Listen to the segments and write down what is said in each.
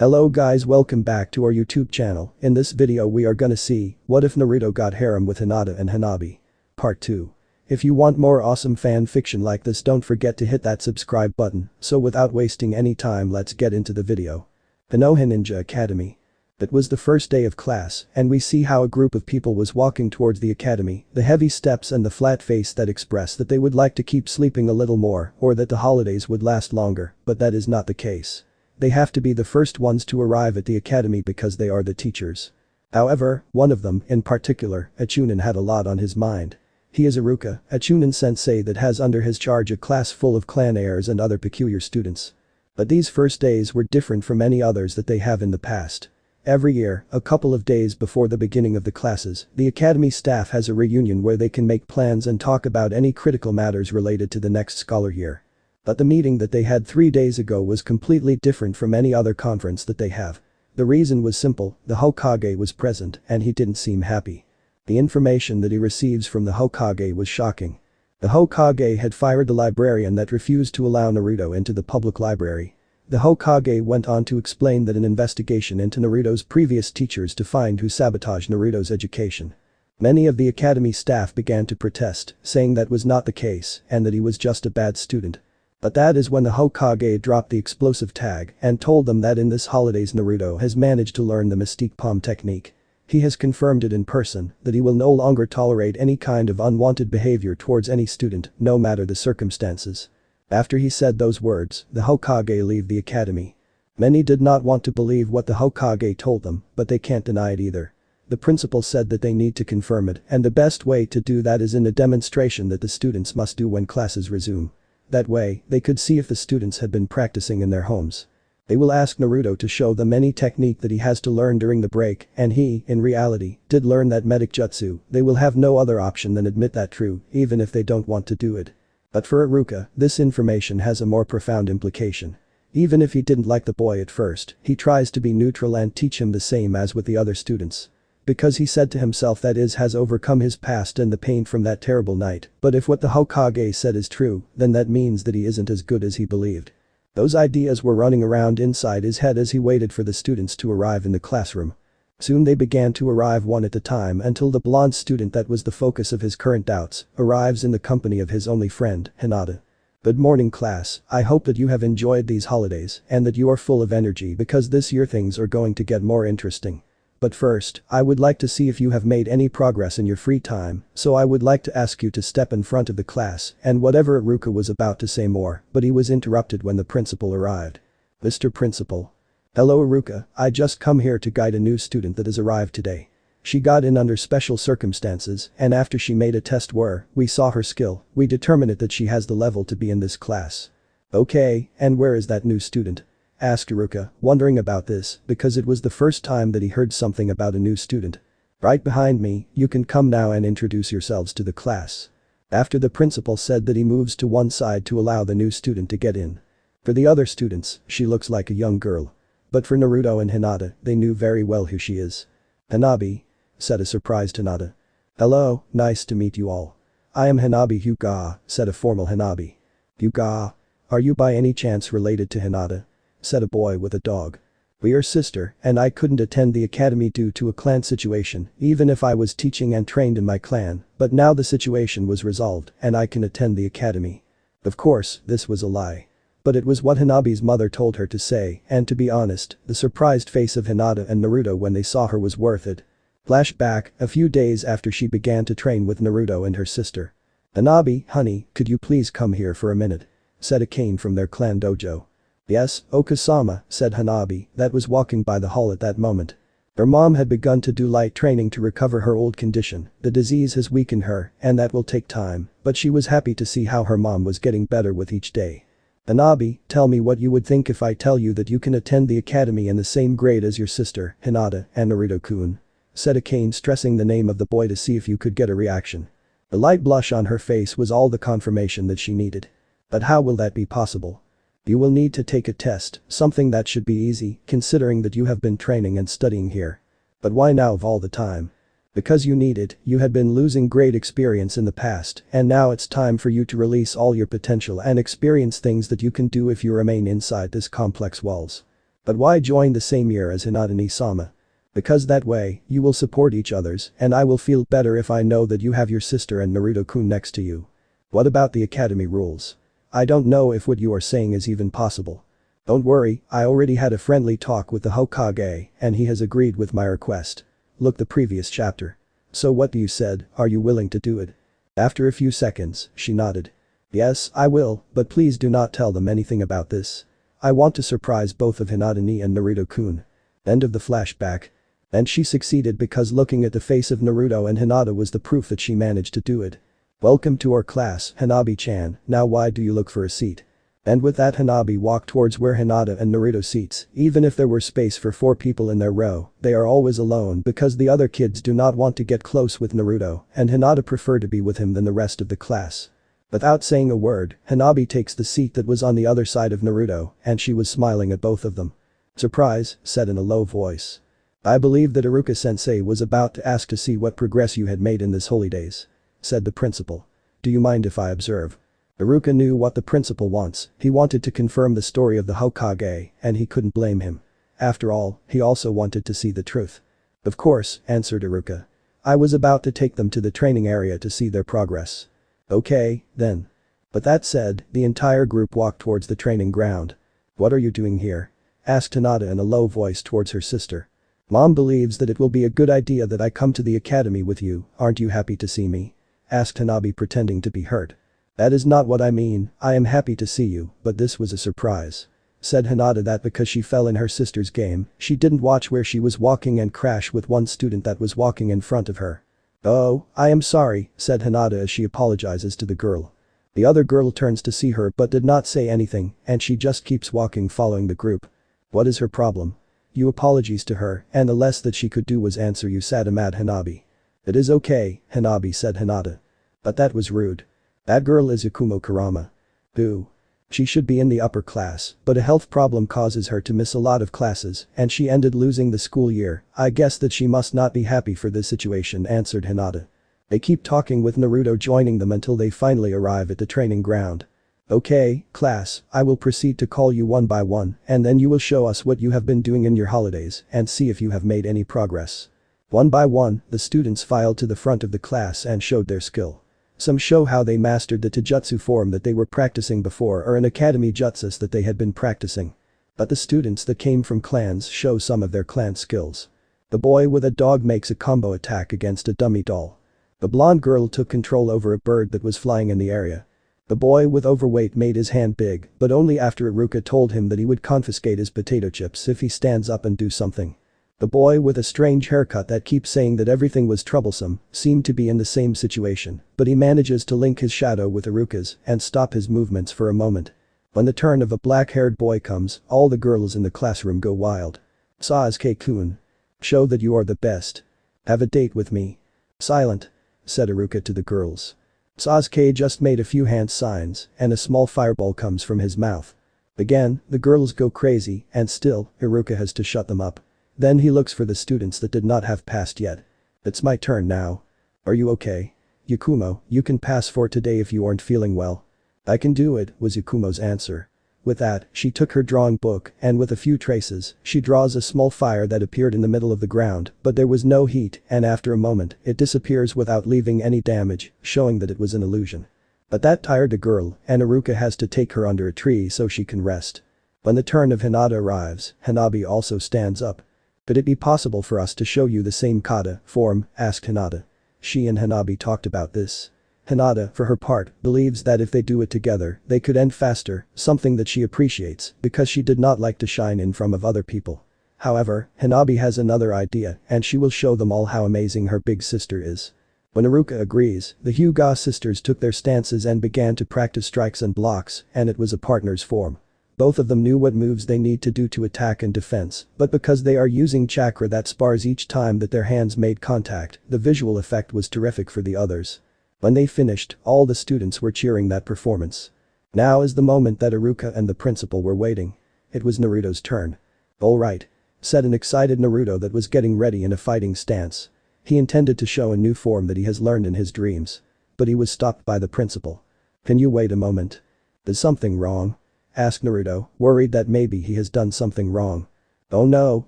Hello guys, welcome back to our YouTube channel. In this video we are gonna see, what if Naruto got harem with Hinata and Hanabi? Part 2. If you want more awesome fan fiction like this, don't forget to hit that subscribe button. So without wasting any time, let's get into the video. The Ninja Academy. It was the first day of class, and we see how a group of people was walking towards the academy, the heavy steps and the flat face that express that they would like to keep sleeping a little more or that the holidays would last longer, but that is not the case. They have to be the first ones to arrive at the academy because they are the teachers. However, one of them, in particular, a Chunin, had a lot on his mind. He is Iruka, a Chunin sensei that has under his charge a class full of clan heirs and other peculiar students. But these first days were different from any others that they have in the past. Every year, a couple of days before the beginning of the classes, the academy staff has a reunion where they can make plans and talk about any critical matters related to the next scholar year. But the meeting that they had 3 days ago was completely different from any other conference that they have. The reason was simple: the Hokage was present and he didn't seem happy. The information that he receives from the Hokage was shocking. The Hokage had fired the librarian that refused to allow Naruto into the public library. The Hokage went on to explain that an investigation into Naruto's previous teachers to find who sabotaged Naruto's education. Many of the academy staff began to protest, saying that was not the case and that he was just a bad student. But that is when the Hokage dropped the explosive tag and told them that in this holidays Naruto has managed to learn the Mystique Palm technique. He has confirmed it in person that he will no longer tolerate any kind of unwanted behavior towards any student, no matter the circumstances. After he said those words, the Hokage leave the academy. Many did not want to believe what the Hokage told them, but they can't deny it either. The principal said that they need to confirm it, and the best way to do that is in a demonstration that the students must do when classes resume. That way, they could see if the students had been practicing in their homes. They will ask Naruto to show them any technique that he has to learn during the break, and he, in reality, did learn that medic jutsu. They will have no other option than admit that true, even if they don't want to do it. But for Iruka, this information has a more profound implication. Even if he didn't like the boy at first, he tries to be neutral and teach him the same as with the other students. Because he said to himself that has overcome his past and the pain from that terrible night, but if what the Hokage said is true, then that means that he isn't as good as he believed. Those ideas were running around inside his head as he waited for the students to arrive in the classroom. Soon they began to arrive one at a time until the blonde student that was the focus of his current doubts arrives in the company of his only friend, Hinata. Good morning class, I hope that you have enjoyed these holidays and that you are full of energy because this year things are going to get more interesting. But first, I would like to see if you have made any progress in your free time, so I would like to ask you to step in front of the class. And whatever Iruka was about to say more, but he was interrupted when the principal arrived. Mr. Principal. Hello Iruka, I just come here to guide a new student that has arrived today. She got in under special circumstances, and after she made a test where we saw her skill, we determined that she has the level to be in this class. Okay, and where is that new student? Asked Iruka, wondering about this because it was the first time that he heard something about a new student. Right behind me, you can come now and introduce yourselves to the class. After the principal said that he moves to one side to allow the new student to get in. For the other students, she looks like a young girl. But for Naruto and Hinata, they knew very well who she is. Hanabi, said a surprised Hinata. Hello, nice to meet you all. I am Hanabi Hyuga, said a formal Hanabi. Hyuga? Are you by any chance related to Hinata? Said a boy with a dog. We are sister, and I couldn't attend the academy due to a clan situation, even if I was teaching and trained in my clan, but now the situation was resolved and I can attend the academy. Of course, this was a lie. But it was what Hanabi's mother told her to say, and to be honest, the surprised face of Hinata and Naruto when they saw her was worth it. Flashback, a few days after she began to train with Naruto and her sister. Hanabi, honey, could you please come here for a minute? Said Akane from their clan dojo. Yes, Okasama, said Hanabi, that was walking by the hall at that moment. Her mom had begun to do light training to recover her old condition. The disease has weakened her, and that will take time, but she was happy to see how her mom was getting better with each day. Hanabi, tell me what you would think if I tell you that you can attend the academy in the same grade as your sister, Hinata, and Naruto-kun. Said Akane, stressing the name of the boy to see if you could get a reaction. The light blush on her face was all the confirmation that she needed. But how will that be possible? You will need to take a test, something that should be easy, considering that you have been training and studying here. But why now of all the time? Because you need it, you had been losing great experience in the past, and now it's time for you to release all your potential and experience things that you can do if you remain inside this complex walls. But why join the same year as Hinata and Isama? Because that way, you will support each other's and I will feel better if I know that you have your sister and Naruto-kun next to you. What about the academy rules? I don't know if what you are saying is even possible. Don't worry, I already had a friendly talk with the Hokage and he has agreed with my request. Look the previous chapter. So what do you said, are you willing to do it? After a few seconds, she nodded. Yes, I will, but please do not tell them anything about this. I want to surprise both of Hinata and Naruto-kun. End of the flashback. And she succeeded because looking at the face of Naruto and Hinata was the proof that she managed to do it. Welcome to our class, Hanabi-chan, now why do you look for a seat? And with that Hanabi walked towards where Hinata and Naruto seats, even if there were space for 4 people in their row, they are always alone because the other kids do not want to get close with Naruto and Hinata prefer to be with him than the rest of the class. Without saying a word, Hanabi takes the seat that was on the other side of Naruto and she was smiling at both of them. Surprise, said in a low voice. I believe that Iruka-sensei was about to ask to see what progress you had made in this holy days. Said the principal. Do you mind if I observe? Iruka knew what the principal wants, he wanted to confirm the story of the Hokage and he couldn't blame him. After all, he also wanted to see the truth. Of course, answered Iruka. I was about to take them to the training area to see their progress. Okay, then. But that said, the entire group walked towards the training ground. What are you doing here? Asked Hinata in a low voice towards her sister. Mom believes that it will be a good idea that I come to the academy with you, aren't you happy to see me? Asked Hanabi pretending to be hurt. That is not what I mean, I am happy to see you, but this was a surprise. Said Hinata that because she fell in her sister's game, she didn't watch where she was walking and crashed with one student that was walking in front of her. Oh, I am sorry, said Hinata as she apologizes to the girl. The other girl turns to see her but did not say anything and she just keeps walking following the group. What is her problem? You apologies to her and the less that she could do was answer you, said mad Hanabi. It is okay, Hanabi, said Hinata. But that was rude. That girl is Yukumo Kurama. Who? She should be in the upper class, but a health problem causes her to miss a lot of classes and she ended losing the school year. I guess that she must not be happy for this situation, answered Hinata. They keep talking with Naruto joining them until they finally arrive at the training ground. Okay, class, I will proceed to call you one by one and then you will show us what you have been doing in your holidays and see if you have made any progress. One by one, the students filed to the front of the class and showed their skill. Some show how they mastered the taijutsu form that they were practicing before or an academy jutsus that they had been practicing. But the students that came from clans show some of their clan skills. The boy with a dog makes a combo attack against a dummy doll. The blonde girl took control over a bird that was flying in the area. The boy with overweight made his hand big, but only after Iruka told him that he would confiscate his potato chips if he stands up and do something. The boy with a strange haircut that keeps saying that everything was troublesome seemed to be in the same situation, but he manages to link his shadow with Iruka's and stop his movements for a moment. When the turn of a black-haired boy comes, all the girls in the classroom go wild. Sasuke-kun. Show that you are the best. Have a date with me. Silent. Said Iruka to the girls. Sasuke just made a few hand signs and a small fireball comes from his mouth. Again, the girls go crazy and still, Iruka has to shut them up. Then he looks for the students that did not have passed yet. It's my turn now. Are you okay? Yukumo, you can pass for today if you aren't feeling well. I can do it, was Yukumo's answer. With that, she took her drawing book and with a few traces, she draws a small fire that appeared in the middle of the ground, but there was no heat and after a moment, it disappears without leaving any damage, showing that it was an illusion. But that tired the girl and Iruka has to take her under a tree so she can rest. When the turn of Hinata arrives, Hanabi also stands up. Could it be possible for us to show you the same kata form, asked Hinata. She and Hanabi talked about this. Hinata, for her part, believes that if they do it together, they could end faster, something that she appreciates because she did not like to shine in front of other people. However, Hanabi has another idea and she will show them all how amazing her big sister is. When Iruka agrees, the Hyuga sisters took their stances and began to practice strikes and blocks and it was a partner's form. Both of them knew what moves they need to do to attack and defense, but because they are using chakra that spars each time that their hands made contact, the visual effect was terrific for the others. When they finished, all the students were cheering that performance. Now is the moment that Iruka and the principal were waiting. It was Naruto's turn. Alright. Said an excited Naruto that was getting ready in a fighting stance. He intended to show a new form that he has learned in his dreams. But he was stopped by the principal. Can you wait a moment? Is something wrong? Asked Naruto, worried that maybe he has done something wrong. Oh no,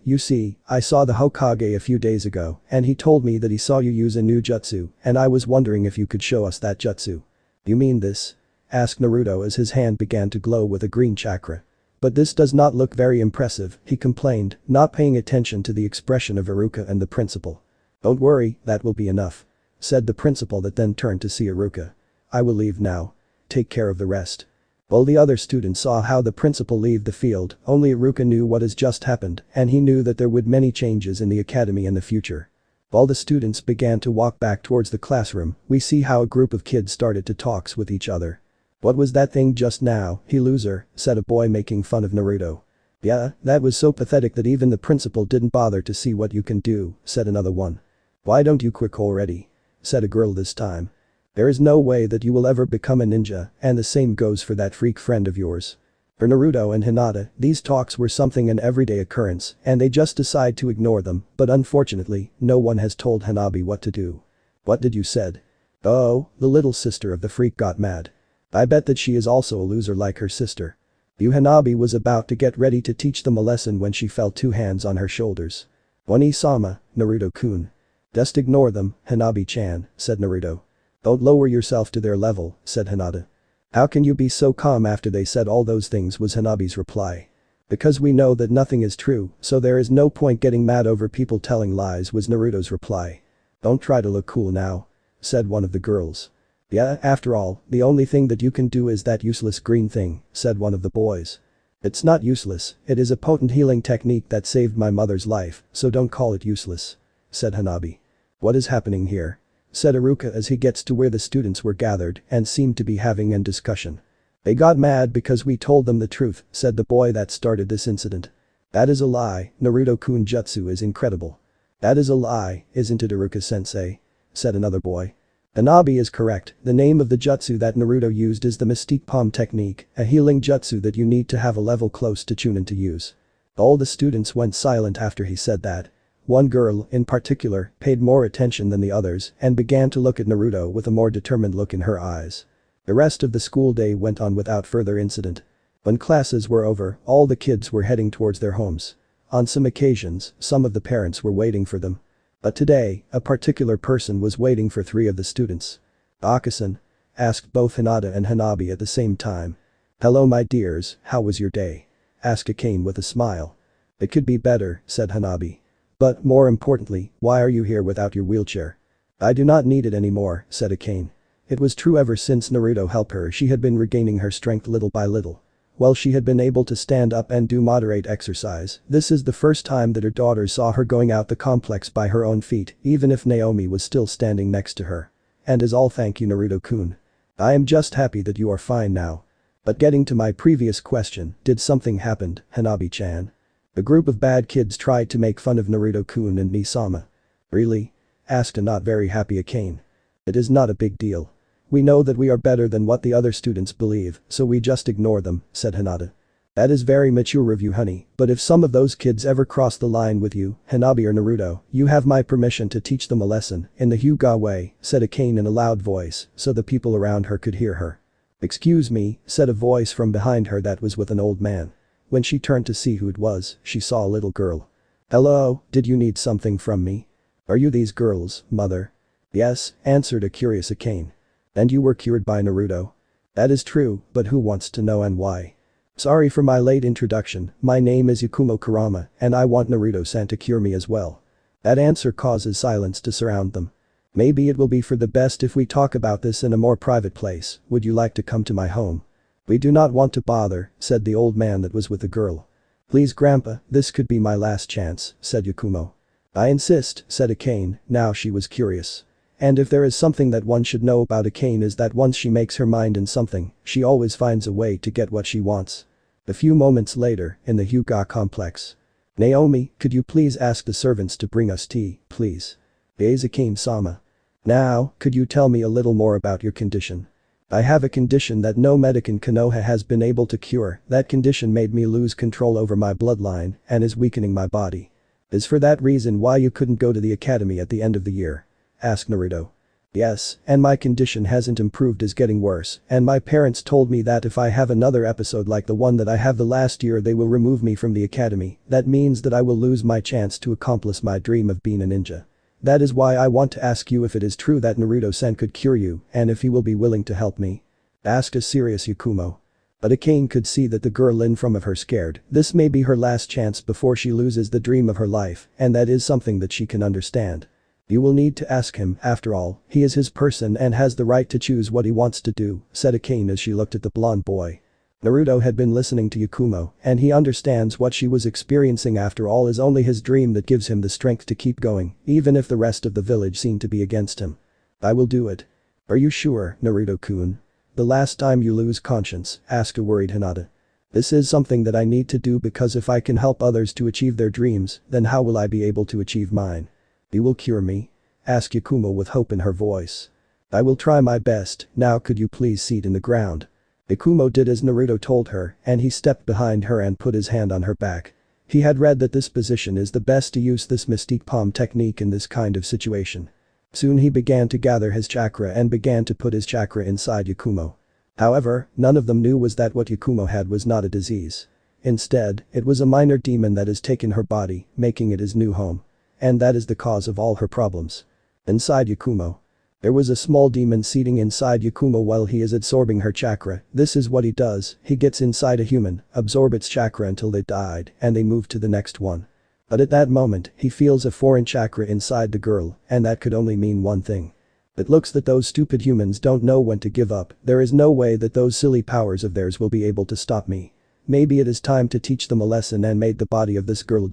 you see, I saw the Hokage a few days ago, and he told me that he saw you use a new jutsu, and I was wondering if you could show us that jutsu. You mean this? Asked Naruto as his hand began to glow with a green chakra. But this does not look very impressive, he complained, not paying attention to the expression of Iruka and the principal. Don't worry, that will be enough. Said the principal that then turned to see Iruka. I will leave now. Take care of the rest. While the other students saw how the principal leave the field, only Iruka knew what has just happened, and he knew that there would many changes in the academy in the future. While the students began to walk back towards the classroom, we see how a group of kids started to talk with each other. What was that thing just now, he loser, said a boy making fun of Naruto. Yeah, that was so pathetic that even the principal didn't bother to see what you can do, said another one. Why don't you quit already? Said a girl this time. There is no way that you will ever become a ninja, and the same goes for that freak friend of yours. For Naruto and Hinata, these talks were something an everyday occurrence, and they just decide to ignore them, but unfortunately, no one has told Hanabi what to do. What did you said? Oh, the little sister of the freak got mad. I bet that she is also a loser like her sister. Hanabi was about to get ready to teach them a lesson when she felt two hands on her shoulders. Oni-sama, Naruto-kun. Just ignore them, Hanabi-chan, said Naruto. Don't lower yourself to their level, said Hinata. How can you be so calm after they said all those things, was Hanabi's reply. Because we know that nothing is true, so there is no point getting mad over people telling lies, was Naruto's reply. Don't try to look cool now. Said one of the girls. Yeah, after all, the only thing that you can do is that useless green thing, said one of the boys. It's not useless, it is a potent healing technique that saved my mother's life, so don't call it useless. Said Hanabi. What is happening here? Said Iruka as he gets to where the students were gathered and seemed to be having a discussion. They got mad because we told them the truth, said the boy that started this incident. That is a lie, Naruto-kun jutsu is incredible. That is a lie, isn't it, Iruka-sensei? Said another boy. Hanabi is correct, the name of the jutsu that Naruto used is the Mystique Palm technique, a healing jutsu that you need to have a level close to Chunin to use. All the students went silent after he said that. One girl, in particular, paid more attention than the others and began to look at Naruto with a more determined look in her eyes. The rest of the school day went on without further incident. When classes were over, all the kids were heading towards their homes. On some occasions, some of the parents were waiting for them. But today, a particular person was waiting for three of the students. Akasan? Asked both Hinata and Hanabi at the same time. Hello my dears, how was your day? Asked Akane with a smile. It could be better, said Hanabi. But, more importantly, why are you here without your wheelchair? I do not need it anymore, said Akane. It was true ever since Naruto helped her she had been regaining her strength little by little. While she had been able to stand up and do moderate exercise, this is the first time that her daughter saw her going out the complex by her own feet, even if Naomi was still standing next to her. And is all thank you Naruto-kun. I am just happy that you are fine now. But getting to my previous question, did something happen, Hanabi-chan? A group of bad kids tried to make fun of Naruto-kun and Misama. Really? Asked a not very happy Akane. It is not a big deal. We know that we are better than what the other students believe, so we just ignore them, said Hinata. That is very mature of you honey, but if some of those kids ever cross the line with you, Hanabi or Naruto, you have my permission to teach them a lesson, in the Hyuga way, said Akane in a loud voice, so the people around her could hear her. Excuse me, said a voice from behind her that was with an old man. When she turned to see who it was, she saw a little girl. Hello, did you need something from me? Are you these girls, mother? Yes, answered a curious Akane. And you were cured by Naruto? That is true, but who wants to know and why? Sorry for my late introduction, my name is Yukumo Kurama, and I want Naruto-san to cure me as well. That answer causes silence to surround them. Maybe it will be for the best if we talk about this in a more private place, would you like to come to my home? We do not want to bother, said the old man that was with the girl. Please grandpa, this could be my last chance, said Yukumo. I insist, said Akane, now she was curious. And if there is something that one should know about Akane is that once she makes her mind in something, she always finds a way to get what she wants. A few moments later, in the Hyuga complex. Naomi, could you please ask the servants to bring us tea, please? Yes, Akane-sama. Now, could you tell me a little more about your condition? I have a condition that no medic in Konoha has been able to cure, that condition made me lose control over my bloodline and is weakening my body. Is for that reason why you couldn't go to the academy at the end of the year? Asked Naruto. Yes, and my condition hasn't improved, is getting worse, and my parents told me that if I have another episode like the one that I have the last year they will remove me from the academy. That means that I will lose my chance to accomplish my dream of being a ninja. That is why I want to ask you if it is true that Naruto-sen could cure you and if he will be willing to help me. Asked a serious Yukumo. But Akane could see that the girl in front of her scared. This may be her last chance before she loses the dream of her life, and that is something that she can understand. You will need to ask him, after all, he is his person and has the right to choose what he wants to do, said Akane as she looked at the blonde boy. Naruto had been listening to Yukumo, and he understands what she was experiencing. After all, is only his dream that gives him the strength to keep going, even if the rest of the village seemed to be against him. I will do it. Are you sure, Naruto-kun? The last time you lose conscience, asked a worried Hinata. This is something that I need to do because if I can help others to achieve their dreams, then how will I be able to achieve mine? You will cure me? Asked Yukumo with hope in her voice. I will try my best, now could you please sit in the ground? Yukumo did as Naruto told her, and he stepped behind her and put his hand on her back. He had read that this position is the best to use this mystique palm technique in this kind of situation. Soon he began to gather his chakra and began to put his chakra inside Yukumo. However, none of them knew was that what Yukumo had was not a disease. Instead, it was a minor demon that has taken her body, making it his new home. And that is the cause of all her problems. Inside Yukumo. There was a small demon sitting inside Yukumo while he is absorbing her chakra. This is what he does, he gets inside a human, absorb its chakra until they died, and they move to the next one. But at that moment, he feels a foreign chakra inside the girl, and that could only mean one thing. It looks that those stupid humans don't know when to give up. There is no way that those silly powers of theirs will be able to stop me. Maybe it is time to teach them a lesson and made the body of this girl.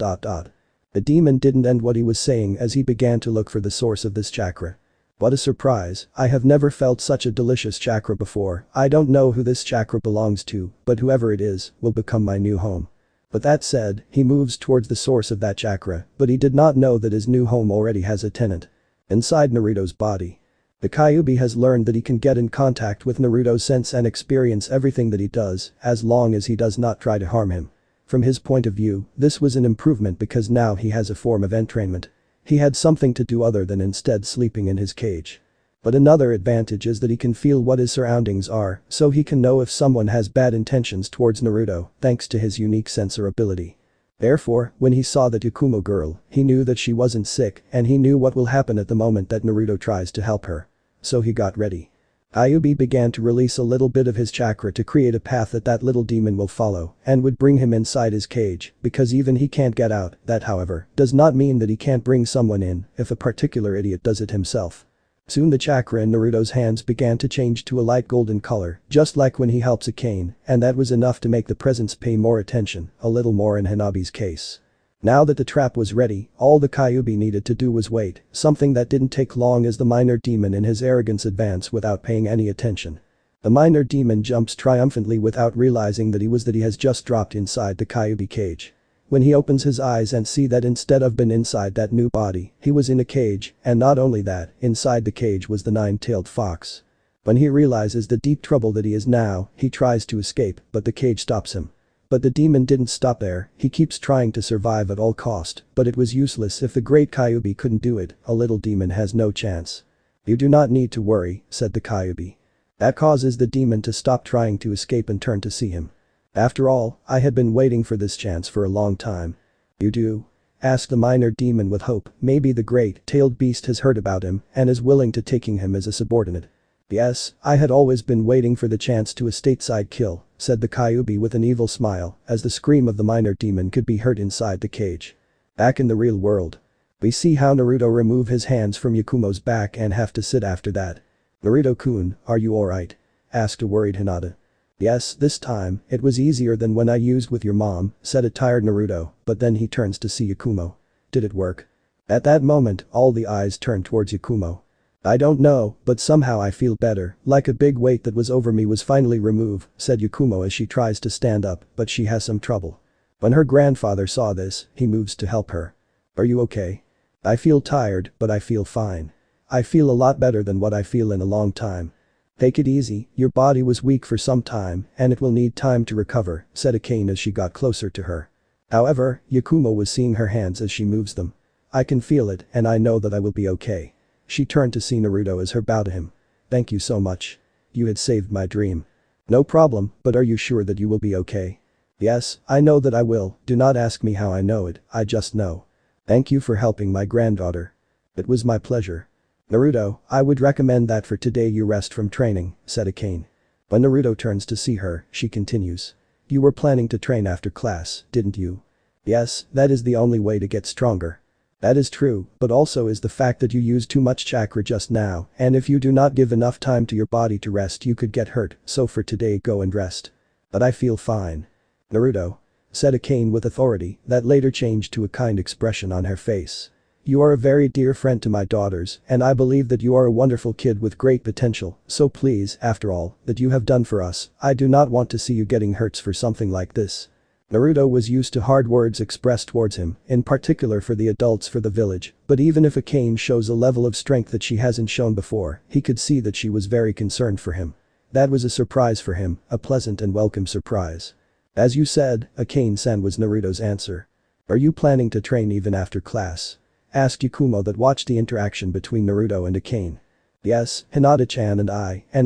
The demon didn't end what he was saying as he began to look for the source of this chakra. What a surprise, I have never felt such a delicious chakra before. I don't know who this chakra belongs to, but whoever it is, will become my new home. But that said, he moves towards the source of that chakra, but he did not know that his new home already has a tenant. Inside Naruto's body. The Kyuubi has learned that he can get in contact with Naruto's sense and experience everything that he does, as long as he does not try to harm him. From his point of view, this was an improvement because now he has a form of entrainment. He had something to do other than instead sleeping in his cage. But another advantage is that he can feel what his surroundings are, so he can know if someone has bad intentions towards Naruto, thanks to his unique sensor ability. Therefore, when he saw the Yukumo girl, he knew that she wasn't sick and he knew what will happen at the moment that Naruto tries to help her. So he got ready. Kyuubi began to release a little bit of his chakra to create a path that little demon will follow and would bring him inside his cage because even he can't get out. That, however, does not mean that he can't bring someone in if a particular idiot does it himself. Soon the chakra in Naruto's hands began to change to a light golden color, just like when he helps Akane, and that was enough to make the presence pay more attention, a little more in Hanabi's case. Now that the trap was ready, all the Kyuubi needed to do was wait, something that didn't take long as the minor demon in his arrogance advanced without paying any attention. The minor demon jumps triumphantly without realizing that he has just dropped inside the Kyuubi cage. When he opens his eyes and see that instead of being inside that new body, he was in a cage, and not only that, inside the cage was the nine-tailed fox. When he realizes the deep trouble that he is now, he tries to escape, but the cage stops him. But the demon didn't stop there, he keeps trying to survive at all cost, but it was useless if the great Kyuubi couldn't do it, a little demon has no chance. You do not need to worry, said the Kyuubi. That causes the demon to stop trying to escape and turn to see him. After all, I had been waiting for this chance for a long time. You do? Asked the minor demon with hope, maybe the great-tailed beast has heard about him and is willing to taking him as a subordinate. Yes, I had always been waiting for the chance to a stateside kill, said the Kyuubi with an evil smile as the scream of the minor demon could be heard inside the cage. Back in the real world. We see how Naruto remove his hands from Yukumo's back and have to sit after that. Naruto-kun, are you alright? Asked a worried Hinata. Yes, this time, it was easier than when I used with your mom, said a tired Naruto, but then he turns to see Yukumo. Did it work? At that moment, all the eyes turned towards Yukumo. I don't know, but somehow I feel better, like a big weight that was over me was finally removed, said Yukumo as she tries to stand up, but she has some trouble. When her grandfather saw this, he moves to help her. Are you okay? I feel tired, but I feel fine. I feel a lot better than what I feel in a long time. Take it easy, your body was weak for some time, and it will need time to recover, said Akane as she got closer to her. However, Yukumo was seeing her hands as she moves them. I can feel it, and I know that I will be okay. She turned to see Naruto as her bow to him. Thank you so much. You had saved my dream. No problem, but are you sure that you will be okay? Yes, I know that I will, do not ask me how I know it, I just know. Thank you for helping my granddaughter. It was my pleasure. Naruto, I would recommend that for today you rest from training, said Akane. When Naruto turns to see her, she continues. You were planning to train after class, didn't you? Yes, that is the only way to get stronger. That is true, but also is the fact that you used too much chakra just now, and if you do not give enough time to your body to rest you could get hurt, so for today go and rest. But I feel fine. Naruto, said Akane with authority that later changed to a kind expression on her face. You are a very dear friend to my daughters, and I believe that you are a wonderful kid with great potential, so please, after all that you have done for us, I do not want to see you getting hurts for something like this. Naruto was used to hard words expressed towards him, in particular for the adults for the village, but even if Akane shows a level of strength that she hasn't shown before, he could see that she was very concerned for him. That was a surprise for him, a pleasant and welcome surprise. As you said, Akane-san was Naruto's answer. Are you planning to train even after class? Asked Yukumo that watched the interaction between Naruto and Akane. Yes, Hinata-chan and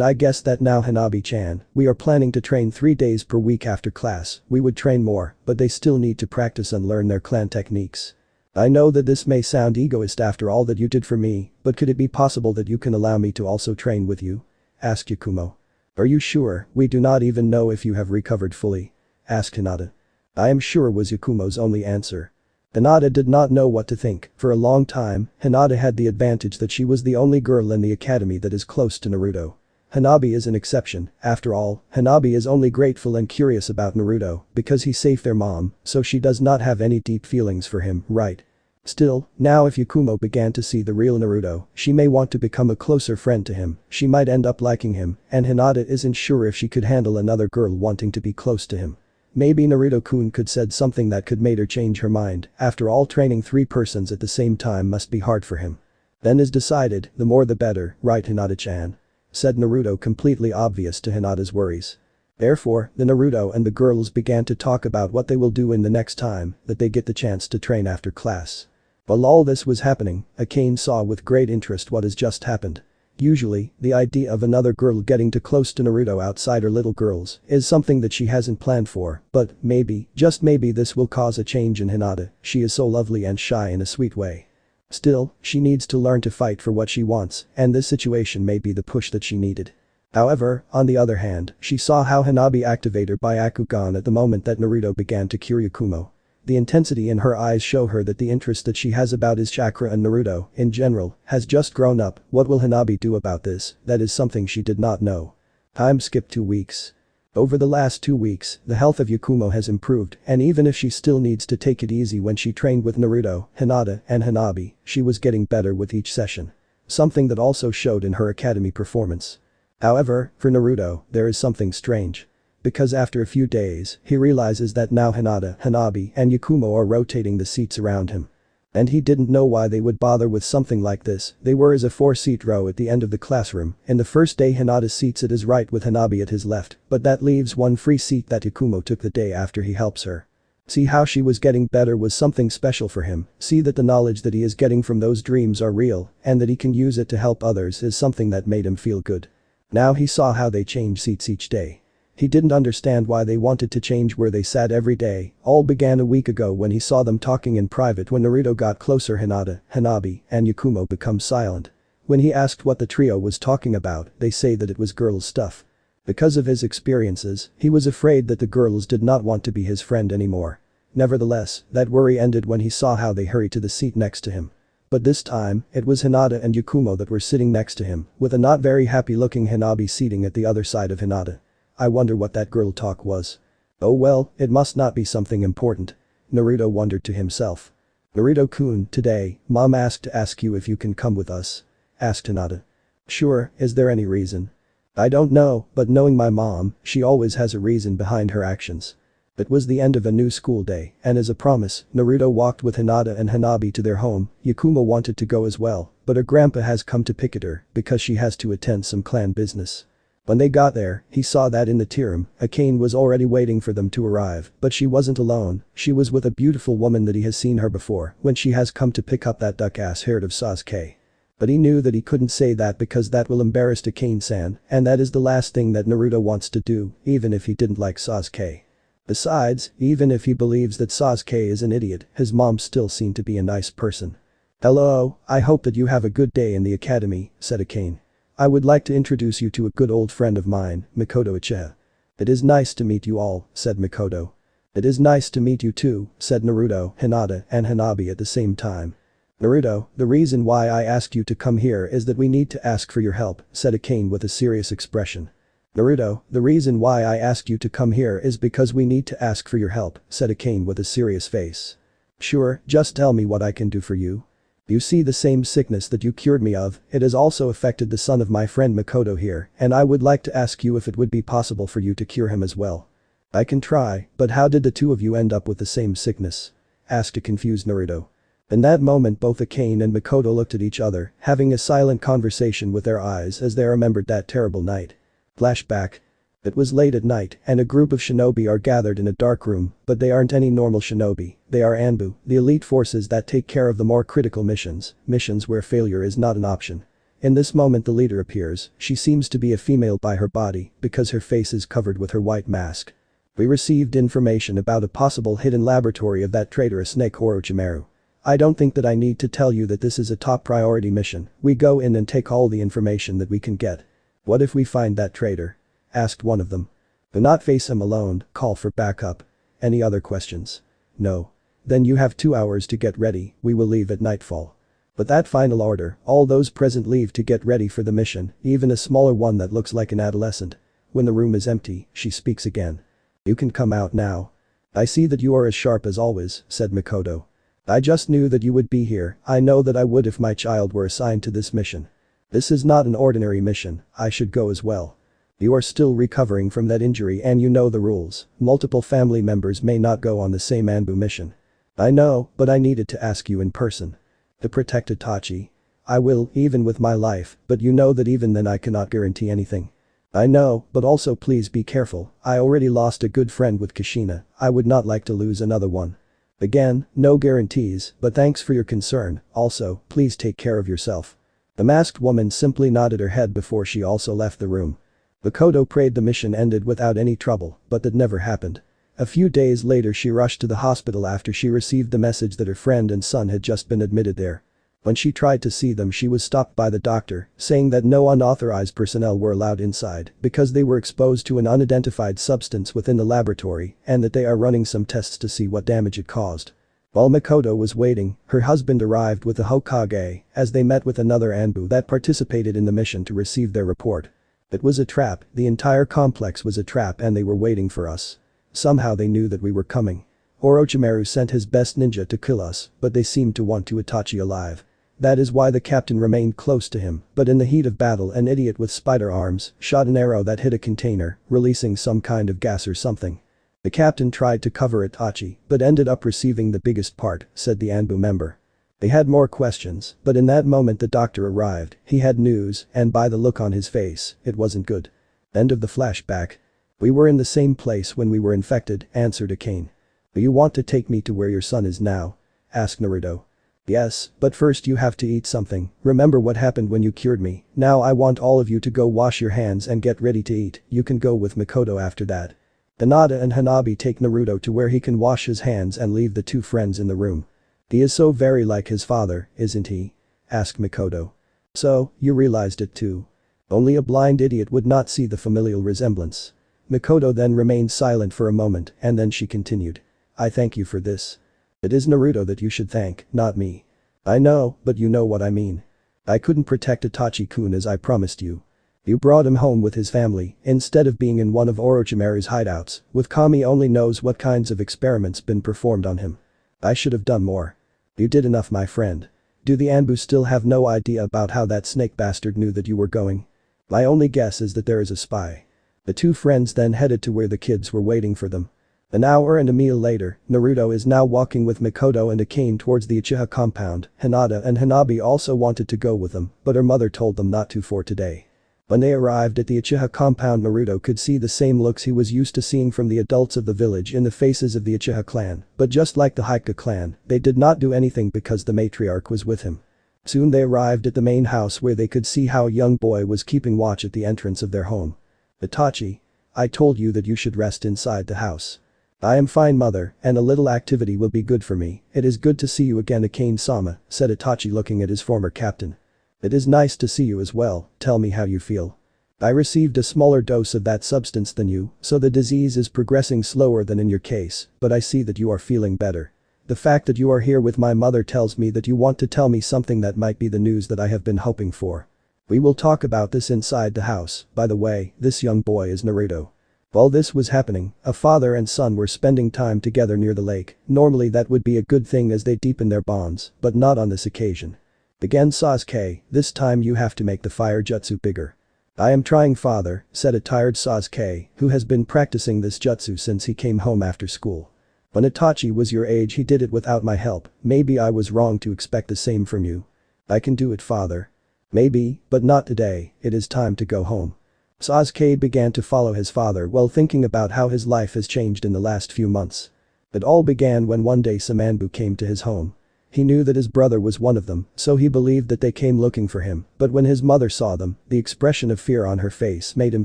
I guess that now Hanabi-chan, we are planning to train 3 days per week after class, we would train more, but they still need to practice and learn their clan techniques. I know that this may sound egoist after all that you did for me, but could it be possible that you can allow me to also train with you? Asked Yukumo. Are you sure? We do not even know if you have recovered fully. Asked Hinata. I am sure was Yukumo's only answer. Hinata did not know what to think. For a long time, Hinata had the advantage that she was the only girl in the academy that is close to Naruto. Hanabi is an exception, after all, Hanabi is only grateful and curious about Naruto because he saved their mom, so she does not have any deep feelings for him, right? Still, now if Yukumo began to see the real Naruto, she may want to become a closer friend to him, she might end up liking him, and Hinata isn't sure if she could handle another girl wanting to be close to him. Maybe Naruto-kun could said something that could made her change her mind, after all training 3 persons at the same time must be hard for him. Then is decided, the more the better, right Hinata-chan? Said Naruto completely obvious to Hinata's worries. Therefore, the Naruto and the girls began to talk about what they will do in the next time that they get the chance to train after class. While all this was happening, Akane saw with great interest what has just happened. Usually, the idea of another girl getting too close to Naruto outside her little girls is something that she hasn't planned for, but maybe, just maybe this will cause a change in Hinata, she is so lovely and shy in a sweet way. Still, she needs to learn to fight for what she wants, and this situation may be the push that she needed. However, on the other hand, she saw how Hanabi activated her Byakugan at the moment that Naruto began to cure Yukumo. The intensity in her eyes show her that the interest that she has about his chakra and Naruto, in general, has just grown up. What will Hanabi do about this? That is something she did not know. Time skipped 2 weeks. Over the last 2 weeks, the health of Yukumo has improved, and even if she still needs to take it easy when she trained with Naruto, Hinata, and Hanabi, she was getting better with each session. Something that also showed in her academy performance. However, for Naruto, there is something strange. Because after a few days, he realizes that now Hinata, Hanabi, and Yukumo are rotating the seats around him. And he didn't know why they would bother with something like this, they were as a 4-seat row at the end of the classroom, in the first day Hinata seats at his right with Hanabi at his left, but that leaves one free seat that Yukumo took the day after he helps her. See how she was getting better was something special for him, see that the knowledge that he is getting from those dreams are real, and that he can use it to help others is something that made him feel good. Now he saw how they change seats each day. He didn't understand why they wanted to change where they sat every day, all began a week ago when he saw them talking in private when Naruto got closer Hinata, Hanabi, and Yukumo become silent. When he asked what the trio was talking about, they say that it was girls' stuff. Because of his experiences, he was afraid that the girls did not want to be his friend anymore. Nevertheless, that worry ended when he saw how they hurried to the seat next to him. But this time, it was Hinata and Yukumo that were sitting next to him, with a not very happy looking Hanabi seating at the other side of Hinata. I wonder what that girl talk was. Oh well, it must not be something important. Naruto wondered to himself. Naruto-kun, today, mom asked to ask you if you can come with us. Asked Hinata. Sure, is there any reason? I don't know, but knowing my mom, she always has a reason behind her actions. It was the end of a new school day, and as a promise, Naruto walked with Hinata and Hanabi to their home. Yukumo wanted to go as well, but her grandpa has come to pick at her because she has to attend some clan business. When they got there, he saw that in the tea room, Akane was already waiting for them to arrive, but she wasn't alone, she was with a beautiful woman that he has seen her before when she has come to pick up that duck-ass herd of Sasuke. But he knew that he couldn't say that because that will embarrass Kane-san, and that is the last thing that Naruto wants to do, even if he didn't like Sasuke. Besides, even if he believes that Sasuke is an idiot, his mom still seemed to be a nice person. "Hello, I hope that you have a good day in the academy," said Kane. "I would like to introduce you to a good old friend of mine, Mikoto Uchiha." "It is nice to meet you all," said Mikoto. "It is nice to meet you too," said Naruto, Hinata, and Hanabi at the same time. "Naruto, the reason why I asked you to come here is that we need to ask for your help," said Kane with a serious expression. "Naruto, the reason why I asked you to come here is because we need to ask for your help," said Kane with a serious face. "Sure, just tell me what I can do for you." "You see, the same sickness that you cured me of, it has also affected the son of my friend Mikoto here, and I would like to ask you if it would be possible for you to cure him as well." "I can try, but how did the two of you end up with the same sickness?" asked a confused Naruto. In that moment both Kane and Mikoto looked at each other, having a silent conversation with their eyes as they remembered that terrible night. Flashback. It was late at night, and a group of shinobi are gathered in a dark room, but they aren't any normal shinobi, they are Anbu, the elite forces that take care of the more critical missions where failure is not an option. In this moment the leader appears, she seems to be a female by her body, because her face is covered with her white mask. "We received information about a possible hidden laboratory of that traitorous snake Orochimaru. I don't think that I need to tell you that this is a top priority mission, we go in and take all the information that we can get." "What if we find that traitor?" asked one of them. "Do not face him alone, call for backup." "Any other questions?" "No." "Then you have 2 hours to get ready, we will leave at nightfall." But that final order, all those present leave to get ready for the mission, even a smaller one that looks like an adolescent. When the room is empty, she speaks again. "You can come out now." "I see that you are as sharp as always," said Mikoto. "I just knew that you would be here, I know that I would if my child were assigned to this mission. This is not an ordinary mission, I should go as well. You are still recovering from that injury and you know the rules, multiple family members may not go on the same Anbu mission." "I know, but I needed to ask you in person." "To protect Itachi. I will, even with my life, but you know that even then I cannot guarantee anything." "I know, but also please be careful, I already lost a good friend with Kushina, I would not like to lose another one." "Again, no guarantees, but thanks for your concern, also, please take care of yourself." The masked woman simply nodded her head before she also left the room. Mikoto prayed the mission ended without any trouble, but that never happened. A few days later she rushed to the hospital after she received the message that her friend and son had just been admitted there. When she tried to see them she was stopped by the doctor, saying that no unauthorized personnel were allowed inside because they were exposed to an unidentified substance within the laboratory and that they are running some tests to see what damage it caused. While Mikoto was waiting, her husband arrived with the Hokage as they met with another Anbu that participated in the mission to receive their report. "It was a trap, the entire complex was a trap and they were waiting for us. Somehow they knew that we were coming. Orochimaru sent his best ninja to kill us, but they seemed to want to Itachi alive. That is why the captain remained close to him, but in the heat of battle an idiot with spider arms shot an arrow that hit a container, releasing some kind of gas or something. The captain tried to cover Itachi, but ended up receiving the biggest part," said the Anbu member. They had more questions, but in that moment the doctor arrived, he had news, and by the look on his face, it wasn't good. End of the flashback. "We were in the same place when we were infected," answered Kane. "Do you want to take me to where your son is now?" asked Naruto. "Yes, but first you have to eat something, remember what happened when you cured me, now I want all of you to go wash your hands and get ready to eat, you can go with Mikoto after that." Hinata and Hanabi take Naruto to where he can wash his hands and leave the two friends in the room. "He is so very like his father, isn't he?" asked Mikoto. "So, you realized it too. Only a blind idiot would not see the familial resemblance." Mikoto then remained silent for a moment and then she continued. "I thank you for this. It is Naruto that you should thank, not me." "I know, but you know what I mean. I couldn't protect Itachi-kun as I promised you. You brought him home with his family instead of being in one of Orochimaru's hideouts, with Kami only knows what kinds of experiments been performed on him. I should have done more. You did enough, my friend. Do the Anbu still have no idea about how that snake bastard knew that you were going? My only guess is that there is a spy." The two friends then headed to where the kids were waiting for them. An hour and a meal later, Naruto is now walking with Mikoto and Kane towards the Uchiha compound. Hinata and Hanabi also wanted to go with them, but her mother told them not to for today. When they arrived at the Uchiha compound, Naruto could see the same looks he was used to seeing from the adults of the village in the faces of the Uchiha clan, but just like the Hyuga clan, they did not do anything because the matriarch was with him. Soon they arrived at the main house where they could see how a young boy was keeping watch at the entrance of their home. "Itachi. I told you that you should rest inside the house." "I am fine, mother, and a little activity will be good for me. It is good to see you again, Akane-sama," said Itachi looking at his former captain. "It is nice to see you as well, tell me how you feel." "I received a smaller dose of that substance than you, so the disease is progressing slower than in your case, but I see that you are feeling better. The fact that you are here with my mother tells me that you want to tell me something that might be the news that I have been hoping for. We will talk about this inside the house. By the way, this young boy is Naruto." While this was happening, a father and son were spending time together near the lake. Normally that would be a good thing as they deepen their bonds, but not on this occasion. "Again, Sasuke, this time you have to make the fire jutsu bigger." "I am trying, father," said a tired Sasuke, who has been practicing this jutsu since he came home after school. "When Itachi was your age he did it without my help, maybe I was wrong to expect the same from you." "I can do it, father." "Maybe, but not today, it is time to go home." Sasuke began to follow his father while thinking about how his life has changed in the last few months. It all began when one day Samanbu came to his home. He knew that his brother was one of them, so he believed that they came looking for him, but when his mother saw them, the expression of fear on her face made him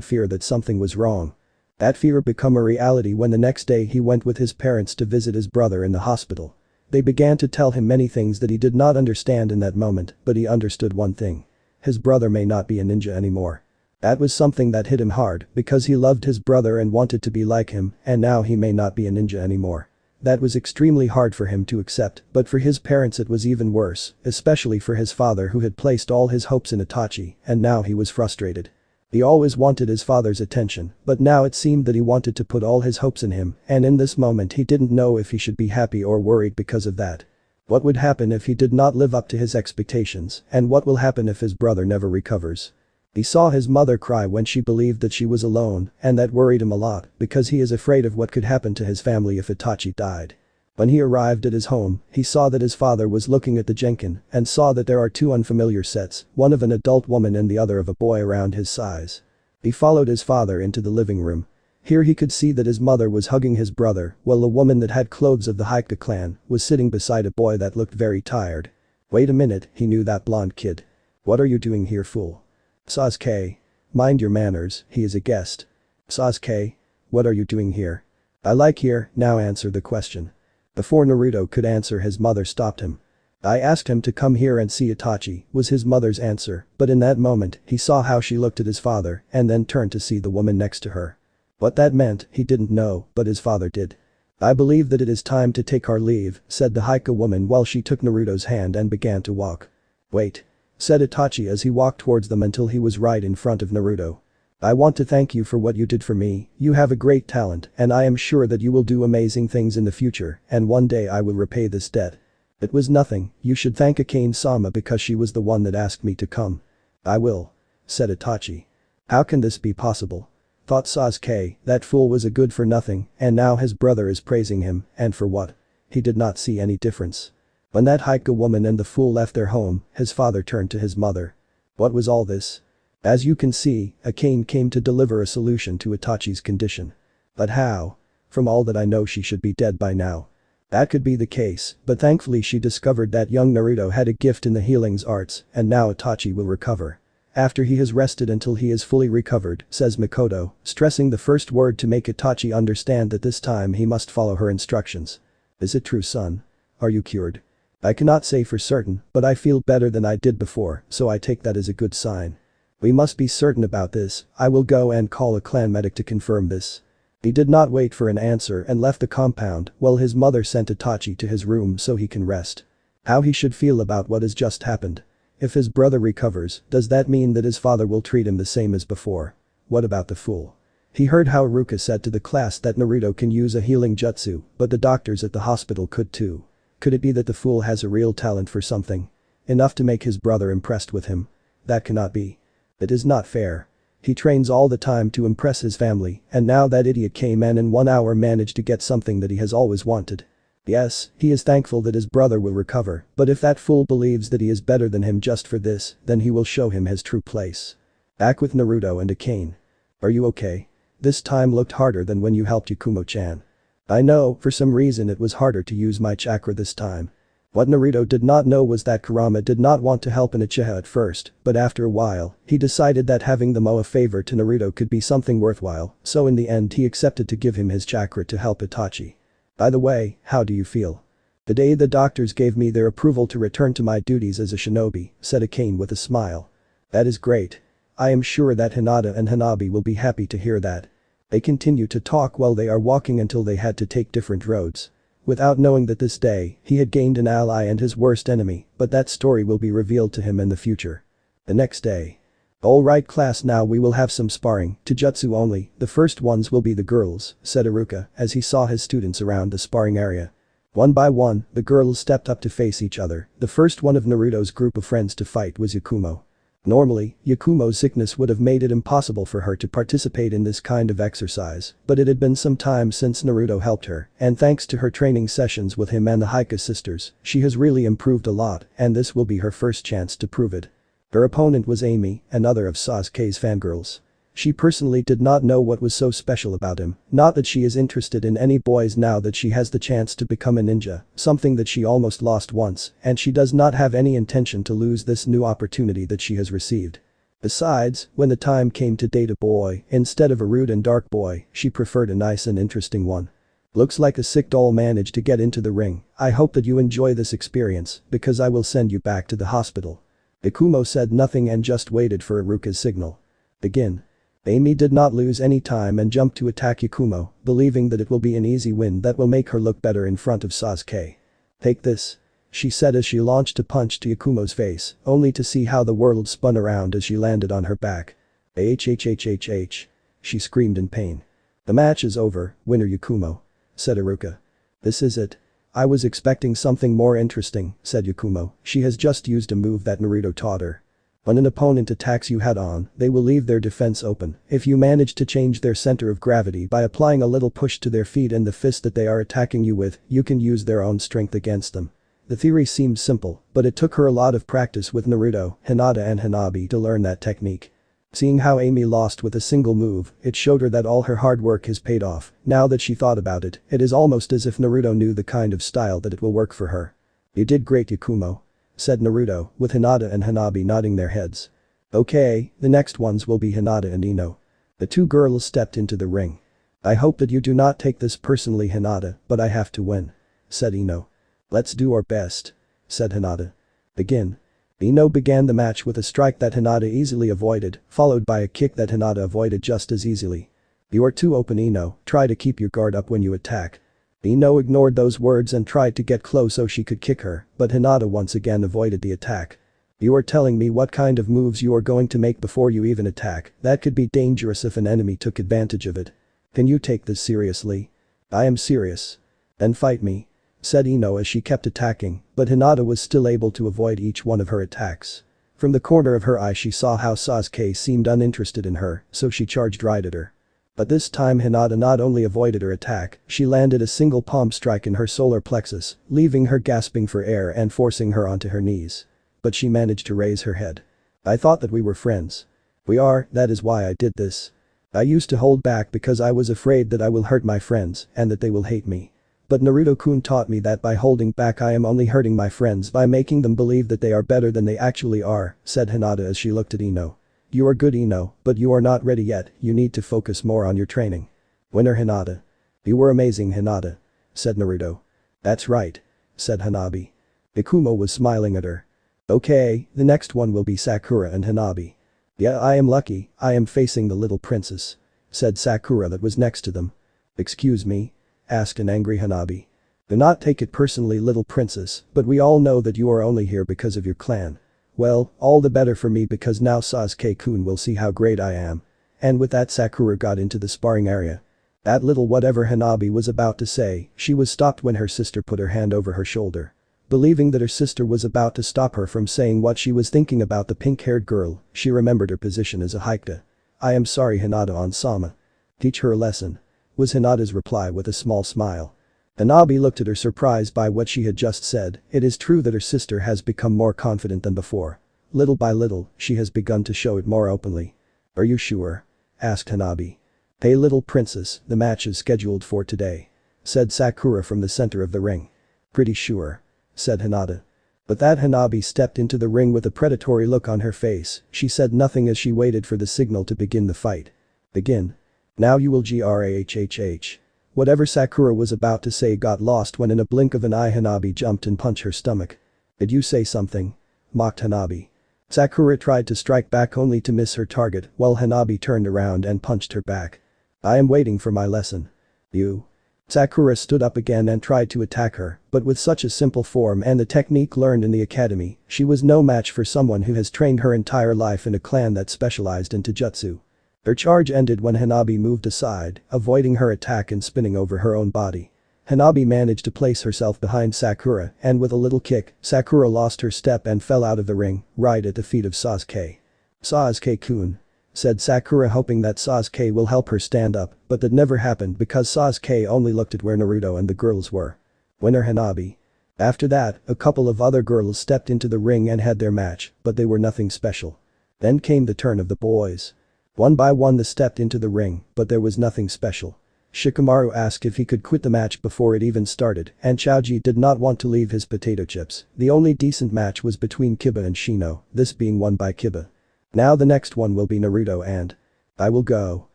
fear that something was wrong. That fear became a reality when the next day he went with his parents to visit his brother in the hospital. They began to tell him many things that he did not understand in that moment, but he understood one thing. His brother may not be a ninja anymore. That was something that hit him hard because he loved his brother and wanted to be like him, and now he may not be a ninja anymore. That was extremely hard for him to accept, but for his parents it was even worse, especially for his father who had placed all his hopes in Itachi, and now he was frustrated. He always wanted his father's attention, but now it seemed that he wanted to put all his hopes in him, and in this moment he didn't know if he should be happy or worried because of that. What would happen if he did not live up to his expectations, and what will happen if his brother never recovers? He saw his mother cry when she believed that she was alone, and that worried him a lot because he is afraid of what could happen to his family if Itachi died. When he arrived at his home, he saw that his father was looking at the Genkin and saw that there are two unfamiliar sets, one of an adult woman and the other of a boy around his size. He followed his father into the living room. Here he could see that his mother was hugging his brother while a woman that had clothes of the Hyuga clan was sitting beside a boy that looked very tired. Wait a minute, he knew that blonde kid. What are you doing here, fool? Sasuke. Mind your manners, he is a guest. Sasuke. What are you doing here? I like here, now answer the question. Before Naruto could answer, his mother stopped him. I asked him to come here and see Itachi, was his mother's answer, but in that moment, he saw how she looked at his father and then turned to see the woman next to her. What that meant, he didn't know, but his father did. I believe that it is time to take our leave, said the Hyuga woman while she took Naruto's hand and began to walk. Wait. Said Itachi as he walked towards them until he was right in front of Naruto. I want to thank you for what you did for me, you have a great talent and I am sure that you will do amazing things in the future and one day I will repay this debt. It was nothing, you should thank Akane-sama because she was the one that asked me to come. I will. Said Itachi. How can this be possible? Thought Sasuke, that fool was a good for nothing and now his brother is praising him, and for what? He did not see any difference. When that Hyuga woman and the fool left their home, his father turned to his mother. What was all this? As you can see, Akane came to deliver a solution to Itachi's condition. But how? From all that I know she should be dead by now. That could be the case, but thankfully she discovered that young Naruto had a gift in the healing's arts and now Itachi will recover. After he has rested until he is fully recovered, says Mikoto, stressing the first word to make Itachi understand that this time he must follow her instructions. Is it true, son? Are you cured? I cannot say for certain, but I feel better than I did before, so I take that as a good sign. We must be certain about this, I will go and call a clan medic to confirm this. He did not wait for an answer and left the compound while his mother sent Itachi to his room so he can rest. How he should feel about what has just happened. If his brother recovers, does that mean that his father will treat him the same as before? What about the fool? He heard how Iruka said to the class that Naruto can use a healing jutsu, but the doctors at the hospital could too. Could it be that the fool has a real talent for something? Enough to make his brother impressed with him? That cannot be. It is not fair. He trains all the time to impress his family, and now that idiot came and in 1 hour managed to get something that he has always wanted. Yes, he is thankful that his brother will recover, but if that fool believes that he is better than him just for this, then he will show him his true place. Back with Naruto and Akane. Are you okay? This time looked harder than when you helped Yukumo-chan. I know, for some reason it was harder to use my chakra this time. What Naruto did not know was that Kurama did not want to help an Uchiha at first, but after a while, he decided that having them owe a favor to Naruto could be something worthwhile, so in the end he accepted to give him his chakra to help Itachi. By the way, how do you feel? The day the doctors gave me their approval to return to my duties as a shinobi, said Akane with a smile. That is great. I am sure that Hinata and Hanabi will be happy to hear that. They continued to talk while they are walking until they had to take different roads. Without knowing that this day, he had gained an ally and his worst enemy, but that story will be revealed to him in the future. The next day. Alright class, now we will have some sparring, Taijutsu only, the first ones will be the girls, said Iruka as he saw his students around the sparring area. One by one, the girls stepped up to face each other. The first one of Naruto's group of friends to fight was Yukumo. Normally, Yukumo's sickness would have made it impossible for her to participate in this kind of exercise, but it had been some time since Naruto helped her, and thanks to her training sessions with him and the Hyuga sisters, she has really improved a lot, and this will be her first chance to prove it. Her opponent was Amy, another of Sasuke's fangirls. She personally did not know what was so special about him, not that she is interested in any boys now that she has the chance to become a ninja, something that she almost lost once, and she does not have any intention to lose this new opportunity that she has received. Besides, when the time came to date a boy, instead of a rude and dark boy, she preferred a nice and interesting one. Looks like a sick doll managed to get into the ring. I hope that you enjoy this experience, because I will send you back to the hospital. Yukumo said nothing and just waited for Iruka's signal. Begin. Amy did not lose any time and jumped to attack Yukumo, believing that it will be an easy win that will make her look better in front of Sasuke. Take this. She said as she launched a punch to Yukumo's face, only to see how the world spun around as she landed on her back. Hhhhh. She screamed in pain. The match is over, winner Yukumo. Said Iruka. This is it. I was expecting something more interesting, said Yukumo. She has just used a move that Naruto taught her. When an opponent attacks you head-on, they will leave their defense open. If you manage to change their center of gravity by applying a little push to their feet and the fist that they are attacking you with, you can use their own strength against them. The theory seemed simple, but it took her a lot of practice with Naruto, Hinata and Hanabi to learn that technique. Seeing how Amy lost with a single move, it showed her that all her hard work has paid off. Now that she thought about it, it is almost as if Naruto knew the kind of style that it will work for her. You did great, Yukumo. Said Naruto, with Hinata and Hanabi nodding their heads. Okay, the next ones will be Hinata and Ino. The two girls stepped into the ring. I hope that you do not take this personally, Hinata, but I have to win. Said Ino. Let's do our best. Said Hinata. Begin. Ino began the match with a strike that Hinata easily avoided, followed by a kick that Hinata avoided just as easily. You are too open, Ino, try to keep your guard up when you attack. Ino ignored those words and tried to get close so she could kick her, but Hinata once again avoided the attack. You are telling me what kind of moves you are going to make before you even attack. That could be dangerous if an enemy took advantage of it. Can you take this seriously? I am serious. Then fight me. Said Ino as she kept attacking, but Hinata was still able to avoid each one of her attacks. From the corner of her eye she saw how Sasuke seemed uninterested in her, so she charged right at her. But this time Hinata not only avoided her attack, she landed a single palm strike in her solar plexus, leaving her gasping for air and forcing her onto her knees. But she managed to raise her head. I thought that we were friends. We are, that is why I did this. I used to hold back because I was afraid that I will hurt my friends and that they will hate me. But Naruto-kun taught me that by holding back I am only hurting my friends by making them believe that they are better than they actually are, said Hinata as she looked at Ino. You are good, Ino, but you are not ready yet, you need to focus more on your training. Winner Hinata. You were amazing, Hinata. Said Naruto. That's right. Said Hanabi. Yukumo was smiling at her. Okay, the next one will be Sakura and Hanabi. Yeah, I am lucky, I am facing the little princess. Said Sakura that was next to them. Excuse me? Asked an angry Hanabi. Do not take it personally, little princess, but we all know that you are only here because of your clan. Well, all the better for me because now Sasuke-kun will see how great I am. And with that Sakura got into the sparring area. That little whatever Hanabi was about to say, she was stopped when her sister put her hand over her shoulder. Believing that her sister was about to stop her from saying what she was thinking about the pink-haired girl, she remembered her position as a Hyuga. I am sorry, Hinata-on-sama. Teach her a lesson. Was Hinata's reply with a small smile. Hanabi looked at her surprised by what she had just said. It is true that her sister has become more confident than before. Little by little, she has begun to show it more openly. Are you sure? Asked Hanabi. Hey little princess, the match is scheduled for today. Said Sakura from the center of the ring. Pretty sure. said Hinata. But that Hanabi stepped into the ring with a predatory look on her face. She said nothing as she waited for the signal to begin the fight. Begin. Now you will grahhh. Whatever Sakura was about to say got lost when in a blink of an eye Hanabi jumped and punched her stomach. Did you say something? Mocked Hanabi. Sakura tried to strike back only to miss her target while Hanabi turned around and punched her back. I am waiting for my lesson. You. Sakura stood up again and tried to attack her, but with such a simple form and the technique learned in the academy, she was no match for someone who has trained her entire life in a clan that specialized in taijutsu. Her charge ended when Hanabi moved aside, avoiding her attack and spinning over her own body. Hanabi managed to place herself behind Sakura and with a little kick, Sakura lost her step and fell out of the ring, right at the feet of Sasuke. Sasuke-kun, said Sakura, hoping that Sasuke will help her stand up, but that never happened because Sasuke only looked at where Naruto and the girls were. Winner Hanabi. After that, a couple of other girls stepped into the ring and had their match, but they were nothing special. Then came the turn of the boys. One by one they stepped into the ring, but there was nothing special. Shikamaru asked if he could quit the match before it even started, and Choji did not want to leave his potato chips. The only decent match was between Kiba and Shino, this being won by Kiba. Now the next one will be Naruto and… I will go,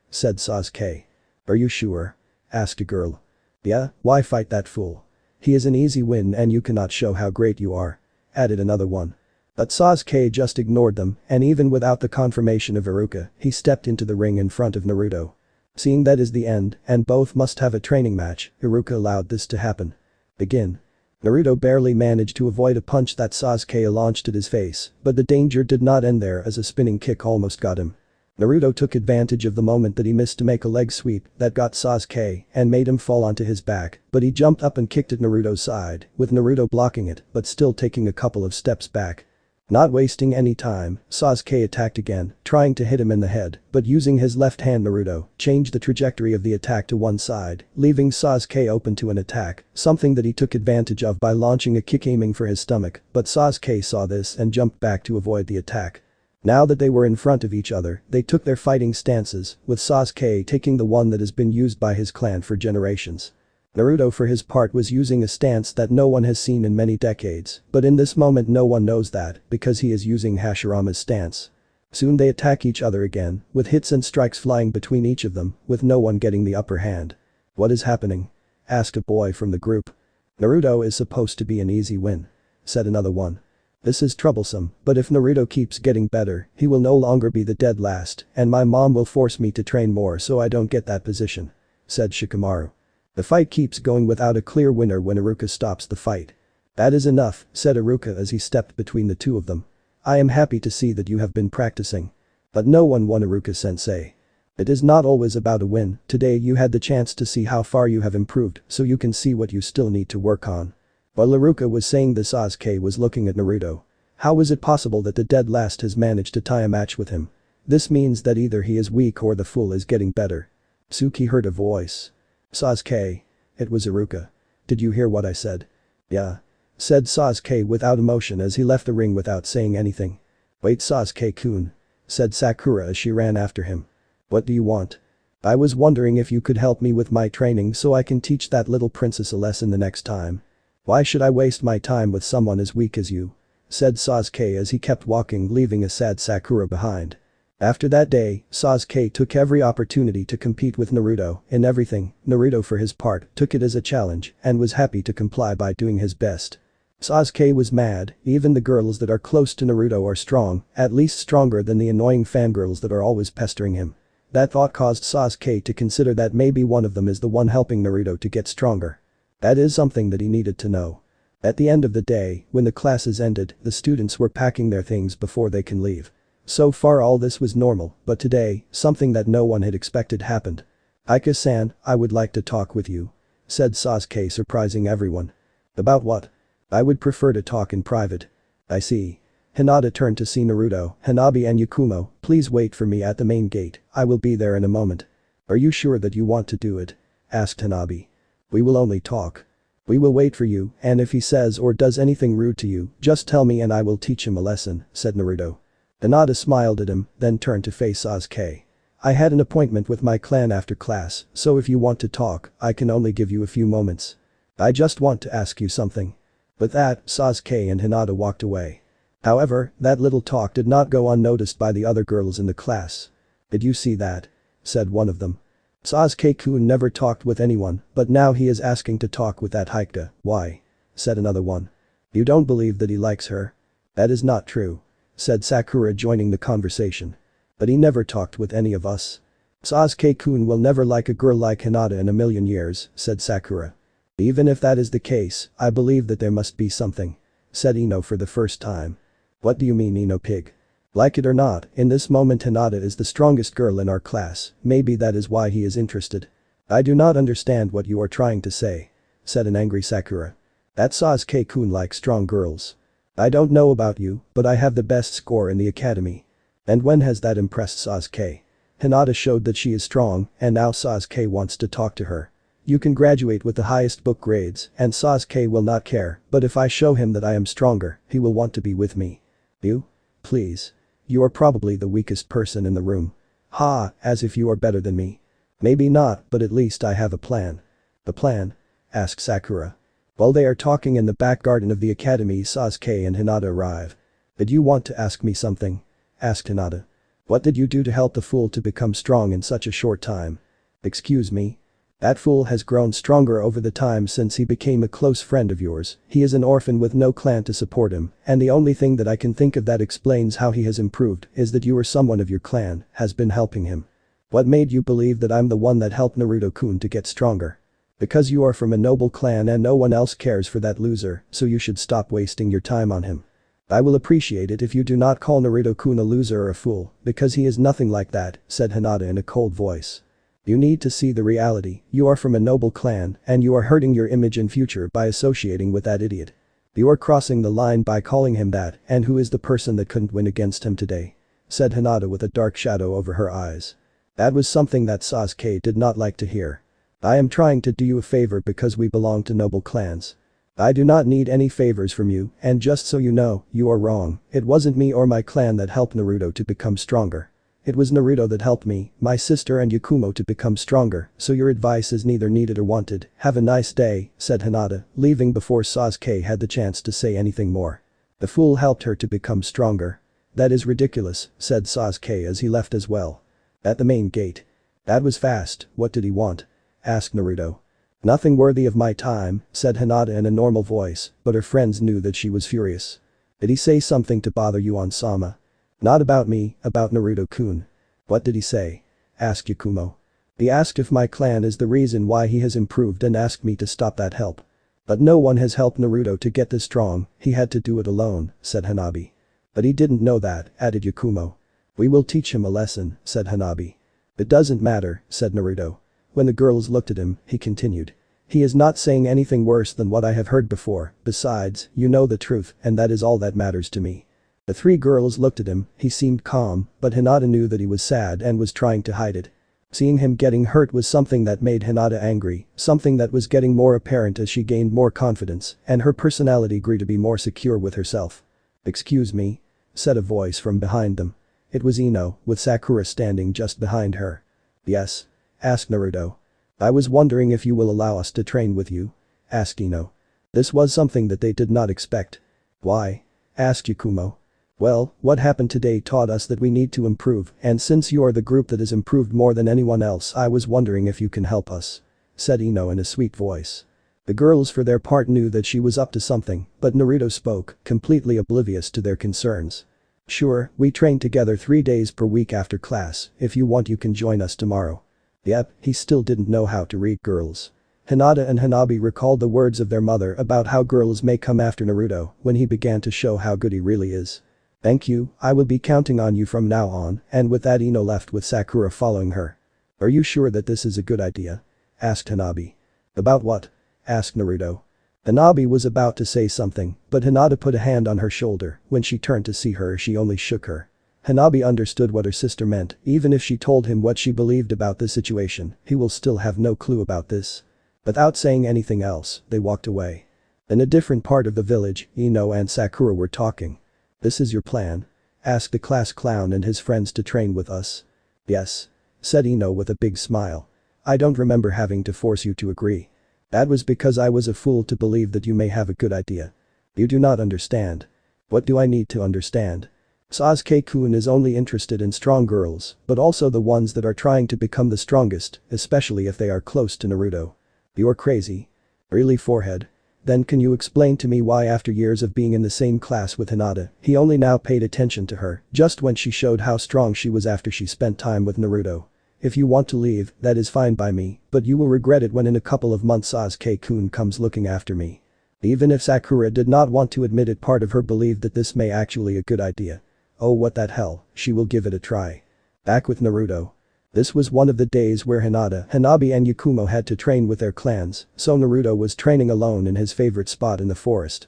said Sasuke. Are you sure? Asked a girl. Yeah, why fight that fool? He is an easy win and you cannot show how great you are, added another one. But Sasuke just ignored them, and even without the confirmation of Iruka, he stepped into the ring in front of Naruto. Seeing that is the end, and both must have a training match, Iruka allowed this to happen. Begin. Naruto barely managed to avoid a punch that Sasuke launched at his face, but the danger did not end there as a spinning kick almost got him. Naruto took advantage of the moment that he missed to make a leg sweep that got Sasuke and made him fall onto his back, but he jumped up and kicked at Naruto's side, with Naruto blocking it but still taking a couple of steps back. Not wasting any time, Sasuke attacked again, trying to hit him in the head, but using his left hand Naruto changed the trajectory of the attack to one side, leaving Sasuke open to an attack, something that he took advantage of by launching a kick aiming for his stomach, but Sasuke saw this and jumped back to avoid the attack. Now that they were in front of each other, they took their fighting stances, with Sasuke taking the one that has been used by his clan for generations. Naruto for his part was using a stance that no one has seen in many decades, but in this moment no one knows that because he is using Hashirama's stance. Soon they attack each other again, with hits and strikes flying between each of them, with no one getting the upper hand. What is happening? Asked a boy from the group. Naruto is supposed to be an easy win, said another one. This is troublesome, but if Naruto keeps getting better, he will no longer be the dead last, and my mom will force me to train more so I don't get that position, said Shikamaru. The fight keeps going without a clear winner when Iruka stops the fight. That is enough, said Iruka as he stepped between the two of them. I am happy to see that you have been practicing. But no one won, Iruka-sensei. It is not always about a win, today you had the chance to see how far you have improved so you can see what you still need to work on. While Iruka was saying this, Sasuke was looking at Naruto. How is it possible that the dead last has managed to tie a match with him? This means that either he is weak or the fool is getting better. Suki heard a voice. Sasuke. It was Iruka. Did you hear what I said? Yeah. Said Sasuke without emotion as he left the ring without saying anything. Wait, Sasuke-kun. Said Sakura as she ran after him. What do you want? I was wondering if you could help me with my training so I can teach that little princess a lesson the next time. Why should I waste my time with someone as weak as you? Said Sasuke as he kept walking, leaving a sad Sakura behind. After that day, Sasuke took every opportunity to compete with Naruto in everything. Naruto for his part took it as a challenge and was happy to comply by doing his best. Sasuke was mad, even the girls that are close to Naruto are strong, at least stronger than the annoying fangirls that are always pestering him. That thought caused Sasuke to consider that maybe one of them is the one helping Naruto to get stronger. That is something that he needed to know. At the end of the day, when the classes ended, the students were packing their things before they can leave. So far all this was normal, but today, something that no one had expected happened. Aika-san, I would like to talk with you, said Sasuke, surprising everyone. About what? I would prefer to talk in private. I see. Hinata turned to see Naruto, Hanabi and Yukumo. Please wait for me at the main gate, I will be there in a moment. Are you sure that you want to do it? Asked Hanabi. We will only talk. We will wait for you, and if he says or does anything rude to you, just tell me and I will teach him a lesson, said Naruto. Hinata smiled at him, then turned to face Sasuke. I had an appointment with my clan after class, so if you want to talk, I can only give you a few moments. I just want to ask you something. With that, Sasuke and Hinata walked away. However, that little talk did not go unnoticed by the other girls in the class. "Did you see that?" said one of them. "Sasuke-kun never talked with anyone, but now he is asking to talk with that Hyuga, why?" said another one. "You don't believe that he likes her?" "That is not true," said Sakura, joining the conversation. "But he never talked with any of us." "Sasuke-kun will never like a girl like Hinata in a million years," said Sakura. "Even if that is the case, I believe that there must be something," said Ino for the first time. "What do you mean, Ino pig?" "Like it or not, in this moment Hinata is the strongest girl in our class, maybe that is why he is interested." "I do not understand what you are trying to say," said an angry Sakura. "That Sasuke-kun likes strong girls. I don't know about you, but I have the best score in the academy." "And when has that impressed Sasuke?" "Hinata showed that she is strong, and now Sasuke wants to talk to her. You can graduate with the highest book grades, and Sasuke will not care, but if I show him that I am stronger, he will want to be with me." "You? Please. You are probably the weakest person in the room." "Ha, as if you are better than me." "Maybe not, but at least I have a plan." "The plan?" asked Sakura. While they are talking in the back garden of the academy, Sasuke and Hinata arrive. "Did you want to ask me something?" asked Hinata. "What did you do to help the fool to become strong in such a short time?" "Excuse me?" "That fool has grown stronger over the time since he became a close friend of yours. He is an orphan with no clan to support him, and the only thing that I can think of that explains how he has improved is that you or someone of your clan has been helping him." "What made you believe that I'm the one that helped Naruto-kun to get stronger?" "Because you are from a noble clan and no one else cares for that loser, so you should stop wasting your time on him." "I will appreciate it if you do not call Naruto-kun a loser or a fool, because he is nothing like that," said Hinata in a cold voice. "You need to see the reality, you are from a noble clan and you are hurting your image in future by associating with that idiot. You are crossing the line by calling him that, and who is the person that couldn't win against him today?" said Hinata with a dark shadow over her eyes. That was something that Sasuke did not like to hear. "I am trying to do you a favor because we belong to noble clans. I do not need any favors from you, and just so you know, you are wrong, it wasn't me or my clan that helped Naruto to become stronger. It was Naruto that helped me, my sister and Yukumo to become stronger, so your advice is neither needed or wanted. Have a nice day," said Hinata, leaving before Sasuke had the chance to say anything more. "The fool helped her to become stronger." "That is ridiculous," said Sasuke as he left as well. At the main gate. "That was fast, what did he want?" asked Naruto. "Nothing worthy of my time," said Hinata in a normal voice, but her friends knew that she was furious. "Did he say something to bother you on Sama?" "Not about me, about Naruto-kun." "What did he say?" asked Yukumo. "He asked if my clan is the reason why he has improved and asked me to stop that help. But no one has helped Naruto to get this strong, he had to do it alone," said Hanabi. "But he didn't know that," added Yukumo. "We will teach him a lesson," said Hanabi. "It doesn't matter," said Naruto. When the girls looked at him, he continued. "He is not saying anything worse than what I have heard before, besides, you know the truth, and that is all that matters to me." The three girls looked at him, he seemed calm, but Hinata knew that he was sad and was trying to hide it. Seeing him getting hurt was something that made Hinata angry, something that was getting more apparent as she gained more confidence, and her personality grew to be more secure with herself. "Excuse me?" said a voice from behind them. It was Ino, with Sakura standing just behind her. "Yes?" asked Naruto. "I was wondering if you will allow us to train with you?" asked Ino. This was something that they did not expect. "Why?" asked Yukumo. "Well, what happened today taught us that we need to improve, and since you are the group that has improved more than anyone else, I was wondering if you can help us," said Ino in a sweet voice. The girls for their part knew that she was up to something, but Naruto spoke, completely oblivious to their concerns. "Sure, we train together 3 days per week after class, if you want you can join us tomorrow." Yep, he still didn't know how to read girls. Hinata and Hanabi recalled the words of their mother about how girls may come after Naruto when he began to show how good he really is. "Thank you, I will be counting on you from now on," and with that Ino left with Sakura following her. "Are you sure that this is a good idea?" asked Hanabi. "About what?" asked Naruto. Hanabi was about to say something, but Hinata put a hand on her shoulder. When she turned to see her, she only shook her. Hanabi understood what her sister meant, even if she told him what she believed about the situation, he will still have no clue about this. Without saying anything else, they walked away. In a different part of the village, Ino and Sakura were talking. "This is your plan?" asked the class clown and his friends to train with us. "Yes," said Ino with a big smile. "I don't remember having to force you to agree. That was because I was a fool to believe that you may have a good idea." You do not understand. What do I need to understand? Sasuke-kun is only interested in strong girls, but also the ones that are trying to become the strongest, especially if they are close to Naruto. You're crazy. Really, forehead? Then can you explain to me why after years of being in the same class with Hinata, he only now paid attention to her just when she showed how strong she was after she spent time with Naruto? If you want to leave, that is fine by me, but you will regret it when in a couple of months Sasuke-kun comes looking after me. Even if Sakura did not want to admit it, part of her believed that this may actually a good idea. Oh, what that hell, she will give it a try. Back with Naruto. This was one of the days where Hinata, Hanabi and Yukumo had to train with their clans, so Naruto was training alone in his favorite spot in the forest.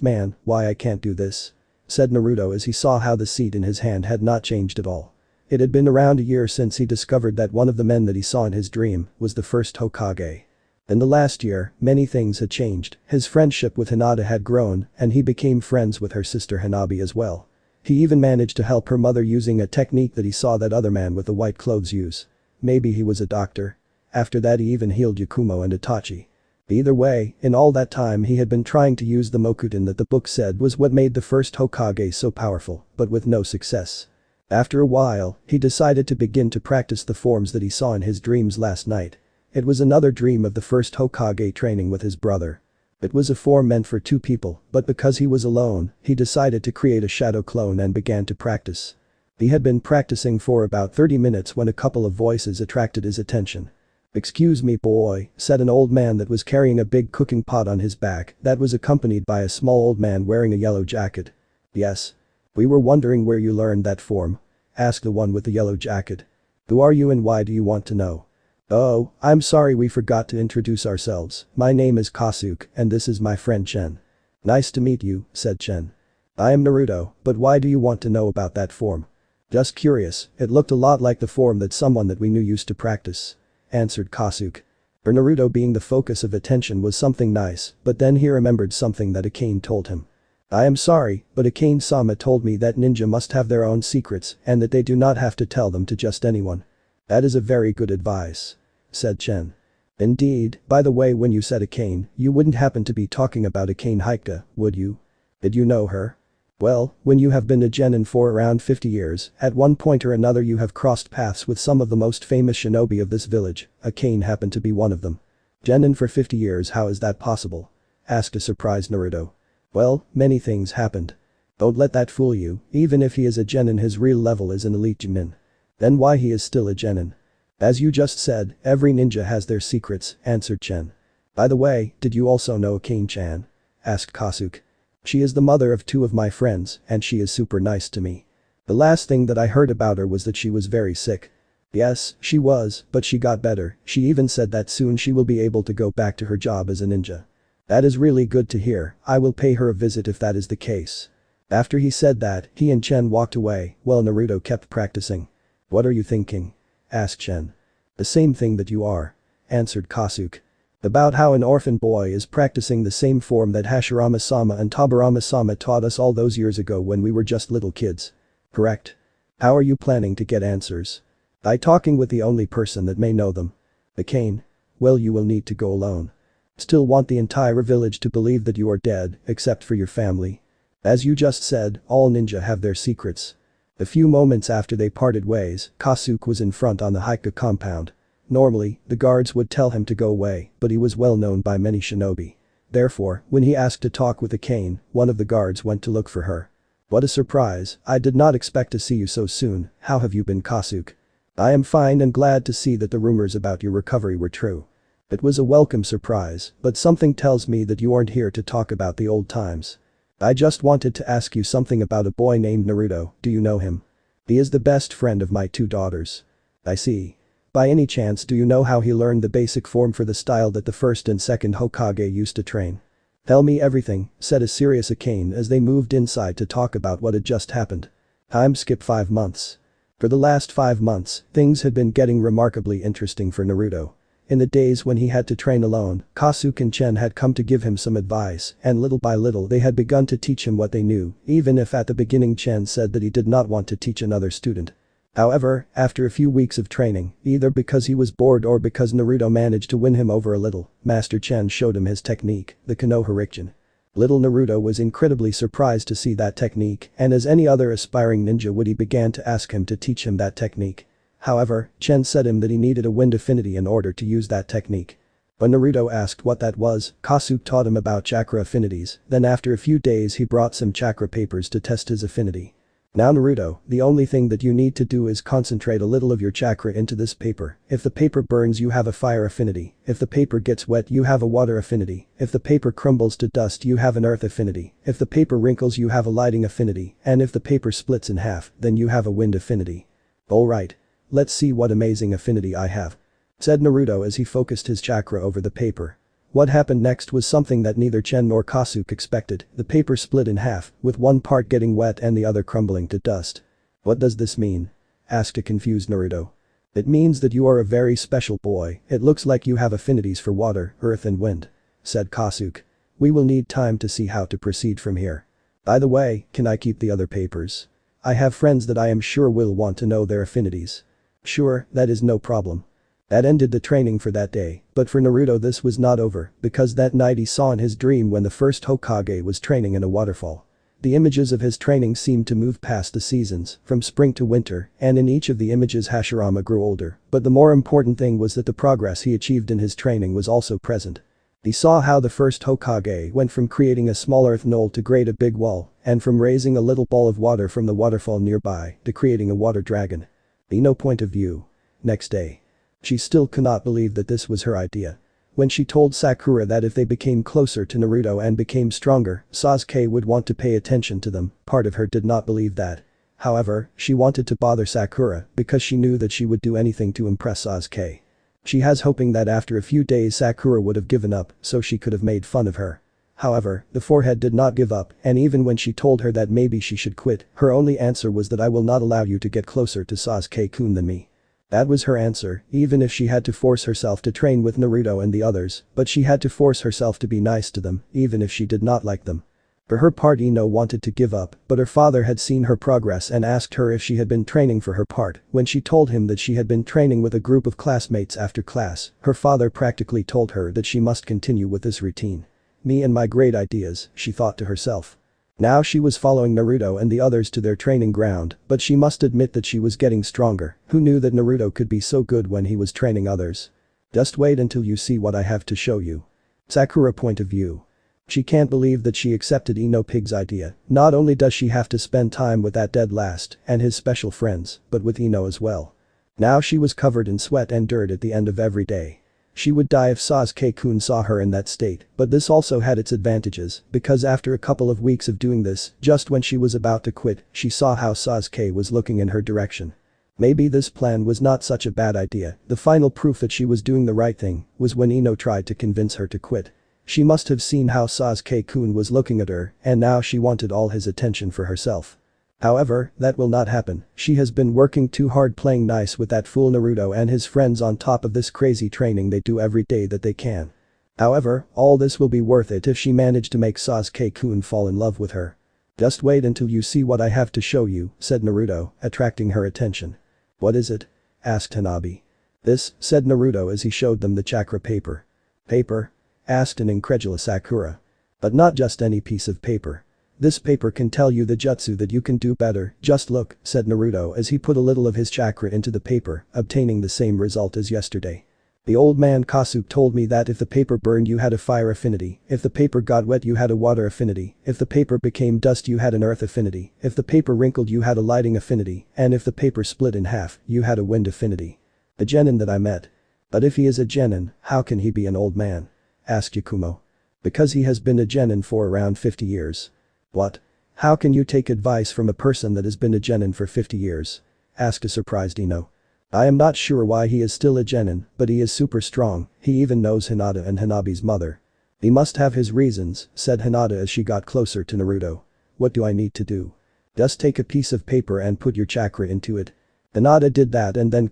Man, why I can't do this? Said Naruto as he saw how the seat in his hand had not changed at all. It had been around a year since he discovered that one of the men that he saw in his dream was the first Hokage. In the last year, many things had changed, his friendship with Hinata had grown, and he became friends with her sister Hanabi as well. He even managed to help her mother using a technique that he saw that other man with the white clothes use. Maybe he was a doctor. After that he even healed Yukumo and Itachi. Either way, in all that time he had been trying to use the Mokuton that the book said was what made the first Hokage so powerful, but with no success. After a while, he decided to begin to practice the forms that he saw in his dreams last night. It was another dream of the first Hokage training with his brother. It was a form meant for two people, but because he was alone, he decided to create a shadow clone and began to practice. He had been practicing for about 30 minutes when a couple of voices attracted his attention. "Excuse me, boy," said an old man that was carrying a big cooking pot on his back that was accompanied by a small old man wearing a yellow jacket. "Yes. We were wondering where you learned that form," asked the one with the yellow jacket. "Who are you and why do you want to know?" "Oh, I'm sorry, we forgot to introduce ourselves. My name is Kasuke and this is my friend Chen." "Nice to meet you," said Chen. "I am Naruto, but why do you want to know about that form?" "Just curious, it looked a lot like the form that someone that we knew used to practice," answered Kasuke. For Naruto, being the focus of attention was something nice, but then he remembered something that Akane told him. "I am sorry, but Akane-sama told me that ninja must have their own secrets and that they do not have to tell them to just anyone." "That is a very good advice," said Chen. "Indeed, by the way, when you said Akane, you wouldn't happen to be talking about Akane Hyuga, would you? Did you know her?" "Well, when you have been a genin for around 50 years, at one point or another you have crossed paths with some of the most famous shinobi of this village, Akane happened to be one of them." "Genin for 50 years, how is that possible?" asked a surprised Naruto. "Well, many things happened. Don't let that fool you, even if he is a genin his real level is an elite genin. Then why he is still a genin?" "As you just said, every ninja has their secrets," answered Chen. "By the way, did you also know Akane-chan?" asked Kasuke. "She is the mother of two of my friends and she is super nice to me. The last thing that I heard about her was that she was very sick." "Yes, she was, but she got better. She even said that soon she will be able to go back to her job as a ninja." "That is really good to hear. I will pay her a visit if that is the case." After he said that, he and Chen walked away while Naruto kept practicing. "What are you thinking?" asked Chen. "The same thing that you are," answered Kasuke. "About how an orphan boy is practicing the same form that Hashirama-sama and Tobirama-sama taught us all those years ago when we were just little kids. Correct? How are you planning to get answers?" "By talking with the only person that may know them." "Akane? Well, you will need to go alone. Still want the entire village to believe that you are dead, except for your family. As you just said, all ninja have their secrets." A few moments after they parted ways, Kasuke was in front on the Hyuga compound. Normally, the guards would tell him to go away, but he was well known by many shinobi. Therefore, when he asked to talk with Akane, one of the guards went to look for her. "What a surprise, I did not expect to see you so soon, how have you been, Kasuke?" "I am fine and glad to see that the rumors about your recovery were true. It was a welcome surprise, but something tells me that you aren't here to talk about the old times. I just wanted to ask you something about a boy named Naruto, do you know him? He is the best friend of my two daughters." "I see. By any chance do you know how he learned the basic form for the style that the first and second Hokage used to train?" "Tell me everything," said a serious Akane as they moved inside to talk about what had just happened. Time skip 5 months. For the last 5 months, things had been getting remarkably interesting for Naruto. In the days when he had to train alone, Kasuke and Chen had come to give him some advice and little by little they had begun to teach him what they knew, even if at the beginning Chen said that he did not want to teach another student. However, after a few weeks of training, either because he was bored or because Naruto managed to win him over a little, Master Chen showed him his technique, the Konoha Rikjin. Little Naruto was incredibly surprised to see that technique, and as any other aspiring ninja would, he began to ask him to teach him that technique. However, Chen said him that he needed a wind affinity in order to use that technique. When Naruto asked what that was, Sasuke taught him about chakra affinities, then after a few days he brought some chakra papers to test his affinity. Now Naruto, the only thing that you need to do is concentrate a little of your chakra into this paper. If the paper burns, you have a fire affinity. If the paper gets wet, you have a water affinity. If the paper crumbles to dust, you have an earth affinity. If the paper wrinkles, you have a lighting affinity. And if the paper splits in half, then you have a wind affinity. Alright. Let's see what amazing affinity I have, said Naruto as he focused his chakra over the paper. What happened next was something that neither Chen nor Sasuke expected. The paper split in half, with one part getting wet and the other crumbling to dust. What does this mean? Asked a confused Naruto. It means that you are a very special boy. It looks like you have affinities for water, earth and wind, said Sasuke. We will need time to see how to proceed from here. By the way, can I keep the other papers? I have friends that I am sure will want to know their affinities. Sure, that is no problem. That ended the training for that day, but for Naruto this was not over, because that night he saw in his dream when the first Hokage was training in a waterfall. The images of his training seemed to move past the seasons, from spring to winter, and in each of the images Hashirama grew older, but the more important thing was that the progress he achieved in his training was also present. He saw how the first Hokage went from creating a small earth knoll to create a big wall, and from raising a little ball of water from the waterfall nearby to creating a water dragon. No point of view. Next day. She still could not believe that this was her idea. When she told Sakura that if they became closer to Naruto and became stronger, Sasuke would want to pay attention to them, part of her did not believe that. However, she wanted to bother Sakura because she knew that she would do anything to impress Sasuke. She has hoping that after a few days Sakura would have given up so she could have made fun of her. However, the forehead did not give up, and even when she told her that maybe she should quit, her only answer was that I will not allow you to get closer to Sasuke-kun than me. That was her answer, even if she had to force herself to train with Naruto and the others, but she had to force herself to be nice to them, even if she did not like them. For her part, Ino wanted to give up, but her father had seen her progress and asked her if she had been training for her part. When she told him that she had been training with a group of classmates after class, her father practically told her that she must continue with this routine. Me and my great ideas, she thought to herself. Now she was following Naruto and the others to their training ground, but she must admit that she was getting stronger. Who knew that Naruto could be so good when he was training others? Just wait until you see what I have to show you. Sakura point of view. She can't believe that she accepted Ino Pig's idea. Not only does she have to spend time with that dead last and his special friends, but with Ino as well. Now she was covered in sweat and dirt at the end of every day. She would die if Sasuke-kun saw her in that state, but this also had its advantages, because after a couple of weeks of doing this, just when she was about to quit, she saw how Sasuke was looking in her direction. Maybe this plan was not such a bad idea. The final proof that she was doing the right thing was when Ino tried to convince her to quit. She must have seen how Sasuke-kun was looking at her, and now she wanted all his attention for herself. However, that will not happen. She has been working too hard playing nice with that fool Naruto and his friends on top of this crazy training they do every day that they can. However, all this will be worth it if she managed to make Sasuke-kun fall in love with her. Just wait until you see what I have to show you, said Naruto, attracting her attention. What is it? Asked Hanabi. This, said Naruto as he showed them the chakra paper. Paper? Asked an incredulous Sakura. But not just any piece of paper. This paper can tell you the jutsu that you can do better, just look, said Naruto as he put a little of his chakra into the paper, obtaining the same result as yesterday. The old man Sasuke told me that if the paper burned you had a fire affinity, if the paper got wet you had a water affinity, if the paper became dust you had an earth affinity, if the paper wrinkled you had a lighting affinity, and if the paper split in half, you had a wind affinity. The genin that I met. But if he is a genin, how can he be an old man? Asked Yukumo. Because he has been a genin for around 50 years. What? How can you take advice from a person that has been a genin for 50 years? Asked a surprised Ino. I am not sure why he is still a genin, but he is super strong, he even knows Hinata and Hanabi's mother. He must have his reasons, said Hinata as she got closer to Naruto. What do I need to do? Just take a piece of paper and put your chakra into it. Hinata did that and then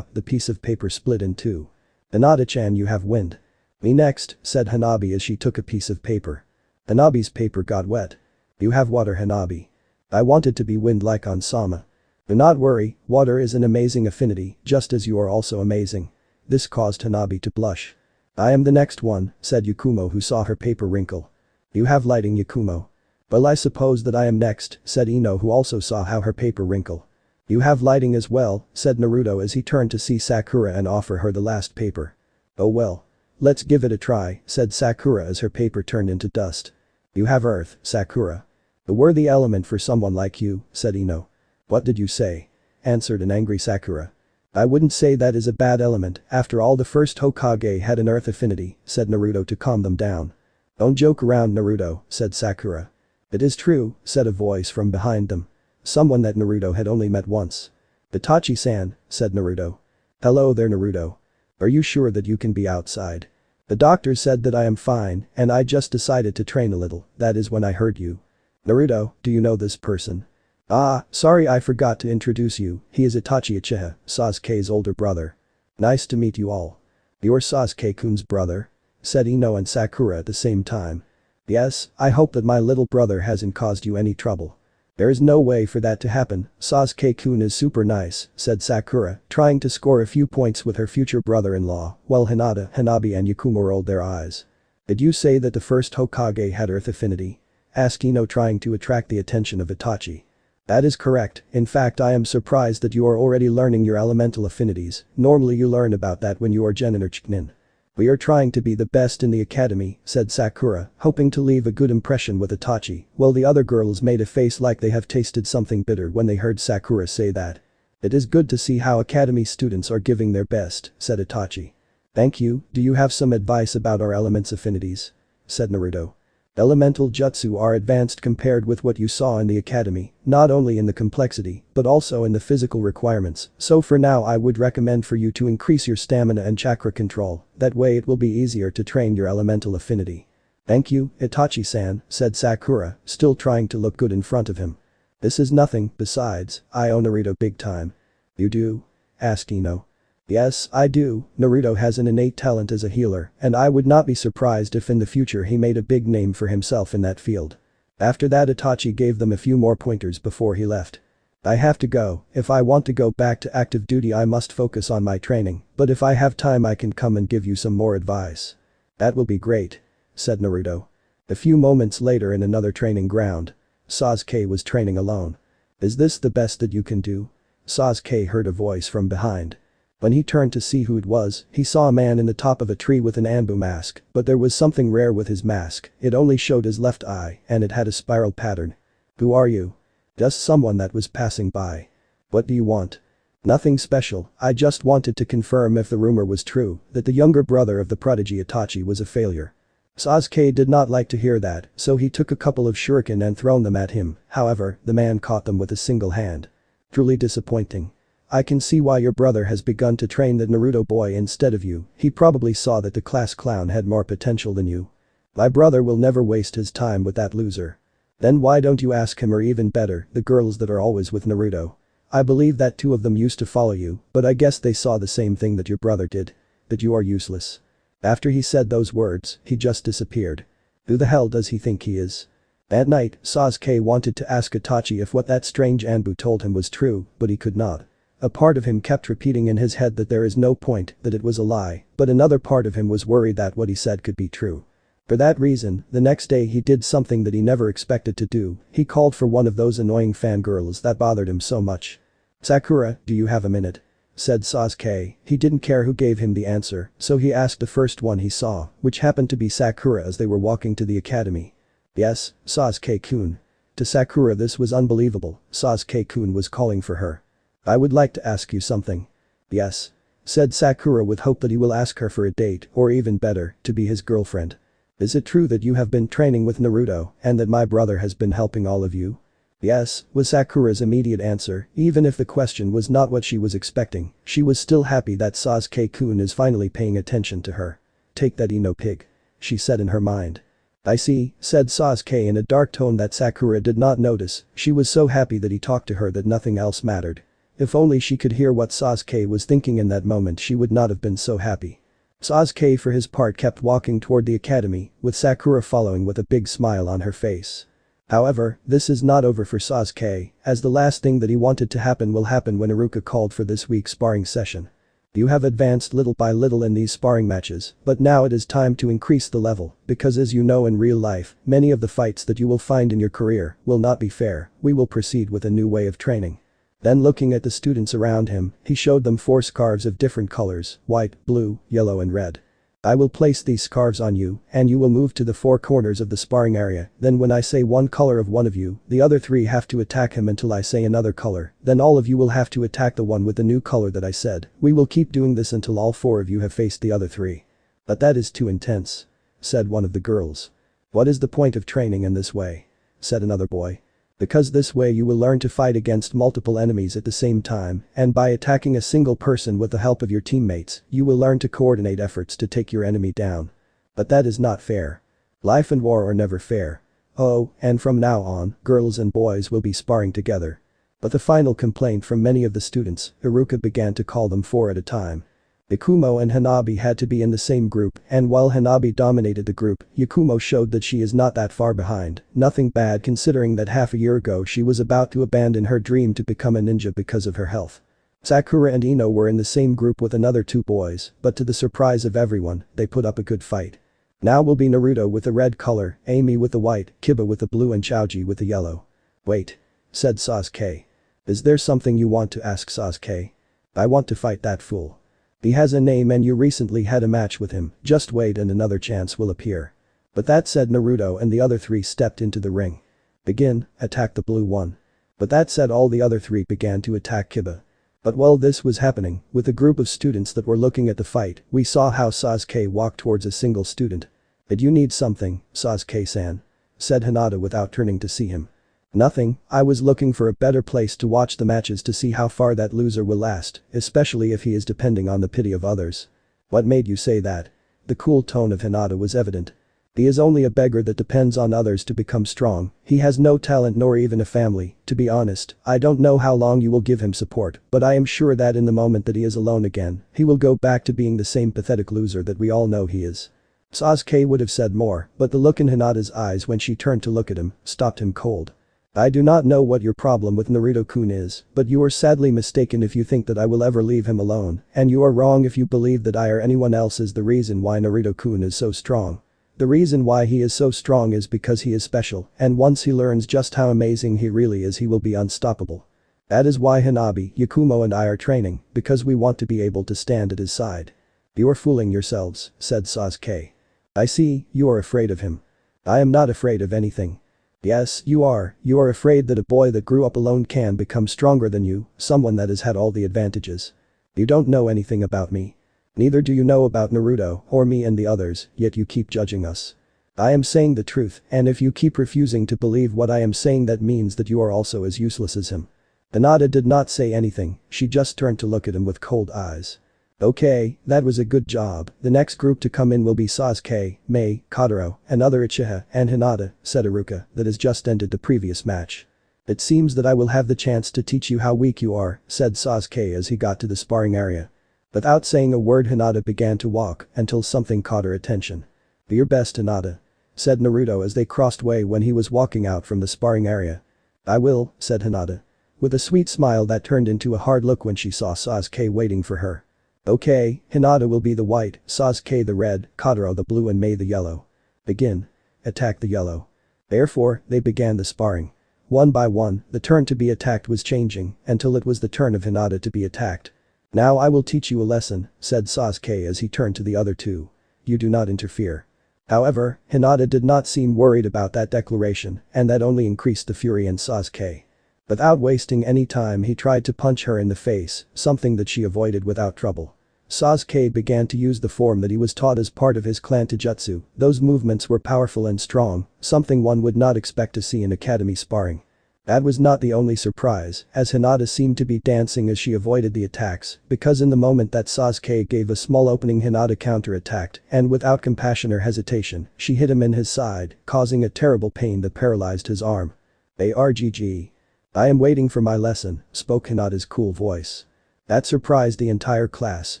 the piece of paper split in two. Hinata-chan, you have wind. Me next, said Hanabi as she took a piece of paper. Hanabi's paper got wet. You have water, Hanabi. I wanted to be wind like Ansama. Do not worry, water is an amazing affinity, just as you are also amazing. This caused Hanabi to blush. I am the next one, said Yukumo who saw her paper wrinkle. You have lighting, Yukumo. Well, I suppose that I am next, said Ino, who also saw how her paper wrinkle. You have lighting as well, said Naruto as he turned to see Sakura and offer her the last paper. Oh well. Let's give it a try, said Sakura as her paper turned into dust. You have earth, Sakura. A worthy element for someone like you, said Ino. What did you say? Answered an angry Sakura. I wouldn't say that is a bad element, after all the first Hokage had an earth affinity, said Naruto to calm them down. Don't joke around, Naruto, said Sakura. It is true, said a voice from behind them. Someone that Naruto had only met once. Itachi-san, said Naruto. Hello there, Naruto. Are you sure that you can be outside? The doctor said that I am fine and I just decided to train a little, that is when I heard you. Naruto, do you know this person? Ah, sorry, I forgot to introduce you, he is Itachi Uchiha, Sasuke's older brother. Nice to meet you all. You're Sasuke-kun's brother? Said Ino and Sakura at the same time. Yes, I hope that my little brother hasn't caused you any trouble. There is no way for that to happen, Sasuke-kun is super nice, said Sakura, trying to score a few points with her future brother-in-law, while Hinata, Hanabi and Yukumo rolled their eyes. Did you say that the first Hokage had earth affinity? Asked Ino, trying to attract the attention of Itachi. That is correct, in fact I am surprised that you are already learning your elemental affinities, normally you learn about that when you are Genin or Chunin. We are trying to be the best in the academy, said Sakura, hoping to leave a good impression with Itachi, while the other girls made a face like they have tasted something bitter when they heard Sakura say that. It is good to see how academy students are giving their best, said Itachi. Thank you, do you have some advice about our elements affinities? Said Naruto. Elemental jutsu are advanced compared with what you saw in the academy, not only in the complexity, but also in the physical requirements, so for now I would recommend for you to increase your stamina and chakra control, that way it will be easier to train your elemental affinity. Thank you, Itachi-san, said Sakura, still trying to look good in front of him. This is nothing, besides, I owe Naruto big time. You do? Asked Ino. Yes, I do, Naruto has an innate talent as a healer, and I would not be surprised if in the future he made a big name for himself in that field. After that Itachi gave them a few more pointers before he left. I have to go, if I want to go back to active duty I must focus on my training, but if I have time I can come and give you some more advice. That will be great, said Naruto. A few moments later in another training ground. Sasuke was training alone. Is this the best that you can do? Sasuke heard a voice from behind. When he turned to see who it was, he saw a man in the top of a tree with an Anbu mask, but there was something rare with his mask, it only showed his left eye and it had a spiral pattern. Who are you? Just someone that was passing by. What do you want? Nothing special, I just wanted to confirm if the rumor was true, that the younger brother of the prodigy Itachi was a failure. Sasuke did not like to hear that, so he took a couple of shuriken and thrown them at him, however, the man caught them with a single hand. Truly disappointing. I can see why your brother has begun to train that Naruto boy instead of you, he probably saw that the class clown had more potential than you. My brother will never waste his time with that loser. Then why don't you ask him, or even better, the girls that are always with Naruto? I believe that two of them used to follow you, but I guess they saw the same thing that your brother did. That you are useless. After he said those words, he just disappeared. Who the hell does he think he is? That night, Sasuke wanted to ask Itachi if what that strange Anbu told him was true, but he could not. A part of him kept repeating in his head that there is no point, that it was a lie, but another part of him was worried that what he said could be true. For that reason, the next day he did something that he never expected to do, he called for one of those annoying fangirls that bothered him so much. Sakura, do you have a minute? Said Sasuke, he didn't care who gave him the answer, so he asked the first one he saw, which happened to be Sakura as they were walking to the academy. Yes, Sasuke-kun. To Sakura this was unbelievable, Sasuke-kun was calling for her. I would like to ask you something. Yes. Said Sakura with hope that he will ask her for a date, or even better, to be his girlfriend. Is it true that you have been training with Naruto, and that my brother has been helping all of you? Yes, was Sakura's immediate answer, even if the question was not what she was expecting, she was still happy that Sasuke-kun is finally paying attention to her. Take that Ino pig. She said in her mind. I see, said Sasuke in a dark tone that Sakura did not notice, she was so happy that he talked to her that nothing else mattered. If only she could hear what Sasuke was thinking in that moment she would not have been so happy. Sasuke for his part kept walking toward the academy, with Sakura following with a big smile on her face. However, this is not over for Sasuke, as the last thing that he wanted to happen will happen when Iruka called for this week's sparring session. You have advanced little by little in these sparring matches, but now it is time to increase the level, because as you know in real life, many of the fights that you will find in your career will not be fair. We will proceed with a new way of training. Then looking at the students around him, he showed them 4 scarves of different colors, white, blue, yellow and red. I will place these scarves on you, and you will move to the 4 corners of the sparring area, then when I say one color of one of you, the other 3 have to attack him until I say another color, then all of you will have to attack the one with the new color that I said. We will keep doing this until all 4 of you have faced the other 3. But that is too intense, said one of the girls. What is the point of training in this way? Said another boy. Because this way you will learn to fight against multiple enemies at the same time, and by attacking a single person with the help of your teammates, you will learn to coordinate efforts to take your enemy down. But that is not fair. Life and war are never fair. Oh, and from now on, girls and boys will be sparring together. But the final complaint from many of the students, Iruka began to call them 4 at a time. Yukumo and Hanabi had to be in the same group, and while Hanabi dominated the group, Yukumo showed that she is not that far behind, nothing bad considering that half a year ago she was about to abandon her dream to become a ninja because of her health. Sakura and Ino were in the same group with another 2 boys, but to the surprise of everyone, they put up a good fight. Now will be Naruto with the red color, Amy with the white, Kiba with the blue and Choji with the yellow. Wait. Said Sasuke. Is there something you want to ask Sasuke? I want to fight that fool. He has a name and you recently had a match with him, just wait and another chance will appear. But that said Naruto and the other 3 stepped into the ring. Begin, attack the blue one. But that said all the other 3 began to attack Kiba. But while this was happening, with a group of students that were looking at the fight, we saw how Sasuke walked towards a single student. Did you need something, Sasuke-san? Said Hinata without turning to see him. Nothing, I was looking for a better place to watch the matches to see how far that loser will last, especially if he is depending on the pity of others. What made you say that? The cool tone of Hinata was evident. He is only a beggar that depends on others to become strong, he has no talent nor even a family. To be honest, I don't know how long you will give him support, but I am sure that in the moment that he is alone again, he will go back to being the same pathetic loser that we all know he is. Sasuke would have said more, but the look in Hinata's eyes when she turned to look at him, stopped him cold. I do not know what your problem with Naruto-kun is, but you are sadly mistaken if you think that I will ever leave him alone, and you are wrong if you believe that I or anyone else is the reason why Naruto-kun is so strong. The reason why he is so strong is because he is special, and once he learns just how amazing he really is he will be unstoppable. That is why Hanabi, Yukumo and I are training, because we want to be able to stand at his side. You are fooling yourselves, said Sasuke. I see, you are afraid of him. I am not afraid of anything. Yes, you are afraid that a boy that grew up alone can become stronger than you, someone that has had all the advantages. You don't know anything about me. Neither do you know about Naruto, or me and the others, yet you keep judging us. I am saying the truth, and if you keep refusing to believe what I am saying that means that you are also as useless as him. Hinata did not say anything, she just turned to look at him with cold eyes. Okay, that was a good job, the next group to come in will be Sasuke, Mei, Kotaro, another Uchiha, and Hinata, said Iruka, that has just ended the previous match. It seems that I will have the chance to teach you how weak you are, said Sasuke as he got to the sparring area. Without saying a word Hinata began to walk until something caught her attention. Do your best Hinata. Said Naruto as they crossed way when he was walking out from the sparring area. I will, said Hinata. With a sweet smile that turned into a hard look when she saw Sasuke waiting for her. Okay, Hinata will be the white, Sasuke the red, Kotaro the blue and Mei the yellow. Begin. Attack the yellow. Therefore, they began the sparring. One by one, the turn to be attacked was changing, until it was the turn of Hinata to be attacked. Now I will teach you a lesson, said Sasuke as he turned to the other 2. You do not interfere. However, Hinata did not seem worried about that declaration, and that only increased the fury in Sasuke. Without wasting any time he tried to punch her in the face, something that she avoided without trouble. Sasuke began to use the form that he was taught as part of his clan taijutsu, those movements were powerful and strong, something one would not expect to see in academy sparring. That was not the only surprise, as Hinata seemed to be dancing as she avoided the attacks, because in the moment that Sasuke gave a small opening Hinata counter-attacked, and without compassion or hesitation, she hit him in his side, causing a terrible pain that paralyzed his arm. ARGG. I am waiting for my lesson, spoke Hinata's cool voice. That surprised the entire class,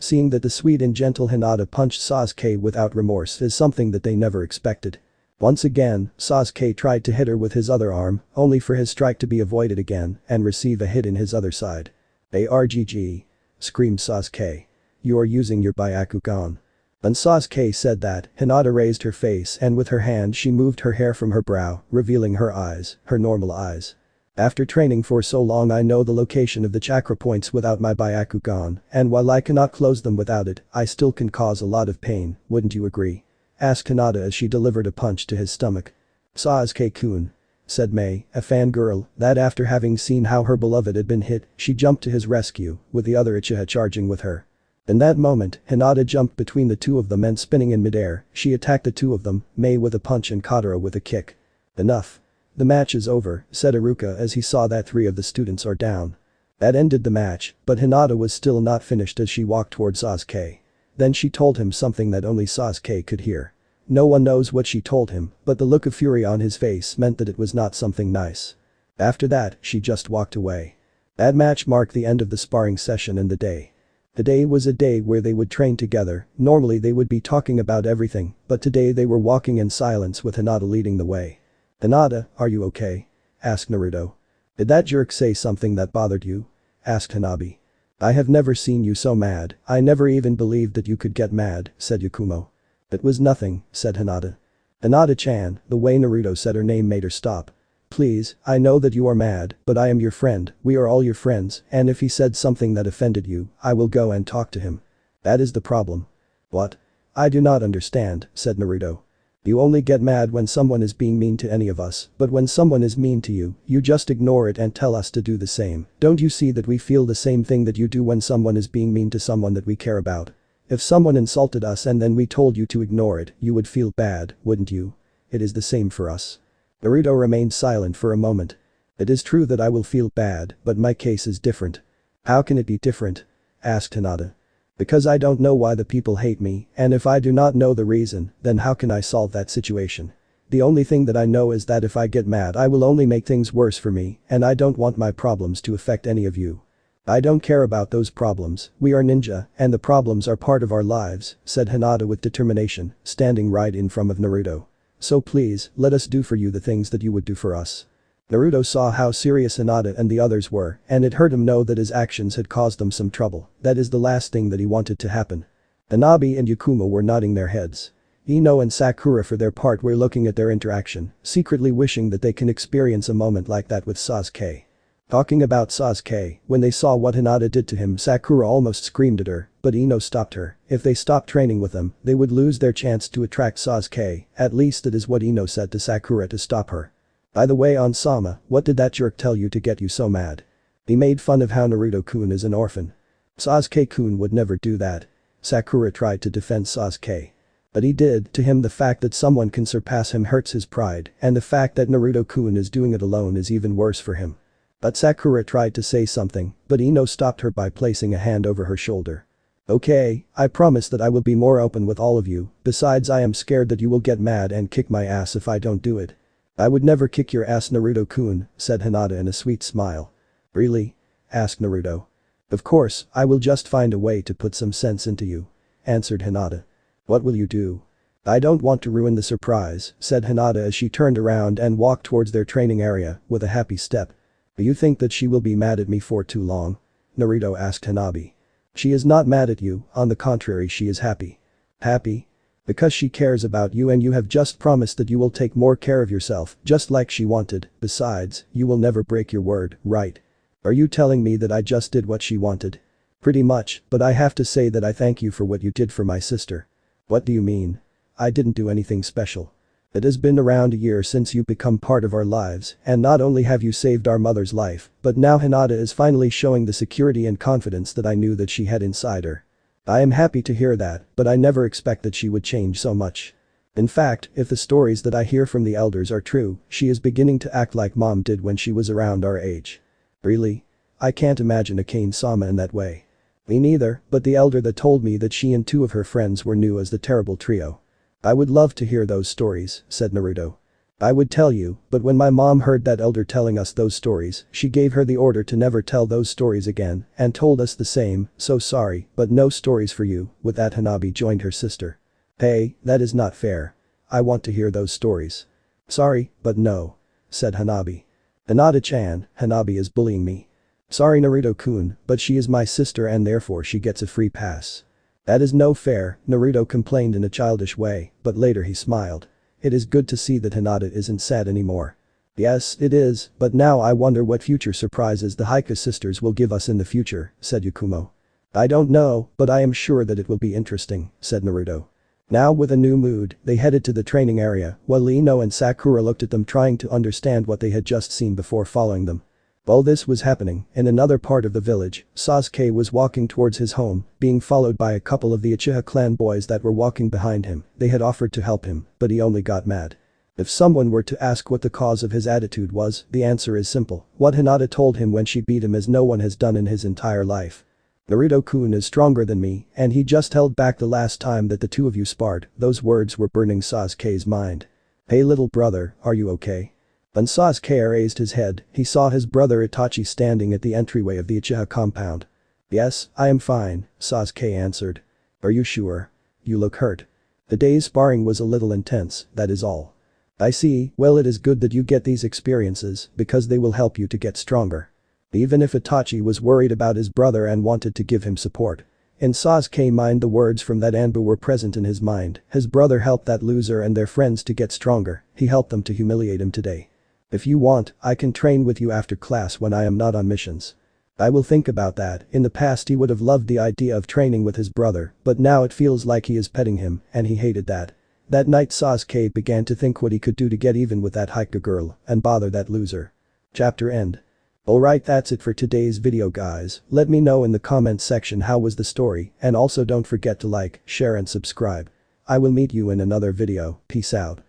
seeing that the sweet and gentle Hinata punched Sasuke without remorse is something that they never expected. Once again, Sasuke tried to hit her with his other arm, only for his strike to be avoided again and receive a hit in his other side. ARGG. Screamed Sasuke. You are using your Byakugan. When Sasuke said that, Hinata raised her face and with her hand she moved her hair from her brow, revealing her eyes, her normal eyes. After training for so long I know the location of the chakra points without my Byakugan, and while I cannot close them without it, I still can cause a lot of pain, wouldn't you agree? Asked Hinata as she delivered a punch to his stomach. Sasuke-kun, said Mei, a fangirl, that after having seen how her beloved had been hit, she jumped to his rescue, with the other Uchiha charging with her. In that moment, Hinata jumped between the two of them and spinning in midair, she attacked the two of them, Mei with a punch and Katara with a kick. Enough. The match is over, said Iruka as he saw that 3 of the students are down. That ended the match, but Hinata was still not finished as she walked toward Sasuke. Then she told him something that only Sasuke could hear. No one knows what she told him, but the look of fury on his face meant that it was not something nice. After that, she just walked away. That match marked the end of the sparring session and the day. The day was a day where they would train together, normally they would be talking about everything, but today they were walking in silence with Hinata leading the way. Hinata, are you okay? Asked Naruto. Did that jerk say something that bothered you? Asked Hanabi. I have never seen you so mad, I never even believed that you could get mad, said Yukumo. It was nothing, said Hinata. Hinata-chan, the way Naruto said her name made her stop. Please, I know that you are mad, but I am your friend, we are all your friends, and if he said something that offended you, I will go and talk to him. That is the problem. What? I do not understand, said Naruto. You only get mad when someone is being mean to any of us, but when someone is mean to you, you just ignore it and tell us to do the same. Don't you see that we feel the same thing that you do when someone is being mean to someone that we care about? If someone insulted us and then we told you to ignore it, you would feel bad, wouldn't you? It is the same for us. Naruto remained silent for a moment. It is true that I will feel bad, but my case is different. How can it be different? Asked Hinata. Because I don't know why the people hate me, and if I do not know the reason, then how can I solve that situation? The only thing that I know is that if I get mad I will only make things worse for me, and I don't want my problems to affect any of you. I don't care about those problems, we are ninja, and the problems are part of our lives, said Hinata with determination, standing right in front of Naruto. So please, let us do for you the things that you would do for us. Naruto saw how serious Hinata and the others were, and it hurt him know that his actions had caused them some trouble, that is the last thing that he wanted to happen. Hanabi and Yukumo were nodding their heads. Ino and Sakura for their part were looking at their interaction, secretly wishing that they can experience a moment like that with Sasuke. Talking about Sasuke, when they saw what Hinata did to him, Sakura almost screamed at her, but Ino stopped her. If they stopped training with him, they would lose their chance to attract Sasuke, at least that is what Ino said to Sakura to stop her. By the way, Onsama, what did that jerk tell you to get you so mad? He made fun of how Naruto-kun is an orphan. Sasuke-kun would never do that. Sakura tried to defend Sasuke. But he did, to him the fact that someone can surpass him hurts his pride, and the fact that Naruto-kun is doing it alone is even worse for him. But Sakura tried to say something, but Ino stopped her by placing a hand over her shoulder. Okay, I promise that I will be more open with all of you, besides I am scared that you will get mad and kick my ass if I don't do it. I would never kick your ass, Naruto-kun, said Hinata in a sweet smile. Really? Asked Naruto. Of course, I will just find a way to put some sense into you, answered Hinata. What will you do? I don't want to ruin the surprise, said Hinata as she turned around and walked towards their training area with a happy step. Do you think that she will be mad at me for too long? Naruto asked Hanabi. She is not mad at you, on the contrary she is happy. Happy? Because she cares about you and you have just promised that you will take more care of yourself, just like she wanted, besides, you will never break your word, right? Are you telling me that I just did what she wanted? Pretty much, but I have to say that I thank you for what you did for my sister. What do you mean? I didn't do anything special. It has been around a year since you become part of our lives, and not only have you saved our mother's life, but now Hinata is finally showing the security and confidence that I knew that she had inside her. I am happy to hear that, but I never expect that she would change so much. In fact, if the stories that I hear from the elders are true, she is beginning to act like mom did when she was around our age. Really? I can't imagine a Kane-sama in that way. Me neither, but the elder that told me that she and 2 of her friends were new as the terrible trio. I would love to hear those stories, said Naruto. I would tell you, but when my mom heard that elder telling us those stories, she gave her the order to never tell those stories again, and told us the same, so sorry, but no stories for you. With that Hanabi joined her sister. Hey, that is not fair. I want to hear those stories. Sorry, but no. Said Hanabi. Hinata-chan, Hanabi is bullying me. Sorry Naruto-kun, but she is my sister and therefore she gets a free pass. That is no fair, Naruto complained in a childish way, but later he smiled. It is good to see that Hinata isn't sad anymore. Yes, it is, but now I wonder what future surprises the Hyuga sisters will give us in the future, said Yukumo. I don't know, but I am sure that it will be interesting, said Naruto. Now with a new mood, they headed to the training area, while Ino and Sakura looked at them trying to understand what they had just seen before following them. While this was happening, in another part of the village, Sasuke was walking towards his home, being followed by a couple of the Uchiha clan boys that were walking behind him. They had offered to help him, but he only got mad. If someone were to ask what the cause of his attitude was, the answer is simple. What Hinata told him when she beat him as no one has done in his entire life. Naruto-kun is stronger than me, and he just held back the last time that the two of you sparred. Those words were burning Sasuke's mind. Hey little brother, are you okay? When Sasuke raised his head, he saw his brother Itachi standing at the entryway of the Uchiha compound. Yes, I am fine, Sasuke answered. Are you sure? You look hurt. The day's sparring was a little intense, that is all. I see, well it is good that you get these experiences, because they will help you to get stronger. Even if Itachi was worried about his brother and wanted to give him support. In Sasuke's mind the words from that Anbu were present in his mind. His brother helped that loser and their friends to get stronger, he helped them to humiliate him today. If you want, I can train with you after class when I am not on missions. I will think about that. In the past he would have loved the idea of training with his brother, but now it feels like he is petting him, and he hated that. That night Sasuke began to think what he could do to get even with that Hyuga girl and bother that loser. Chapter end. Alright, that's it for today's video guys. Let me know in the comments section how was the story, and also don't forget to like, share and subscribe. I will meet you in another video. Peace out.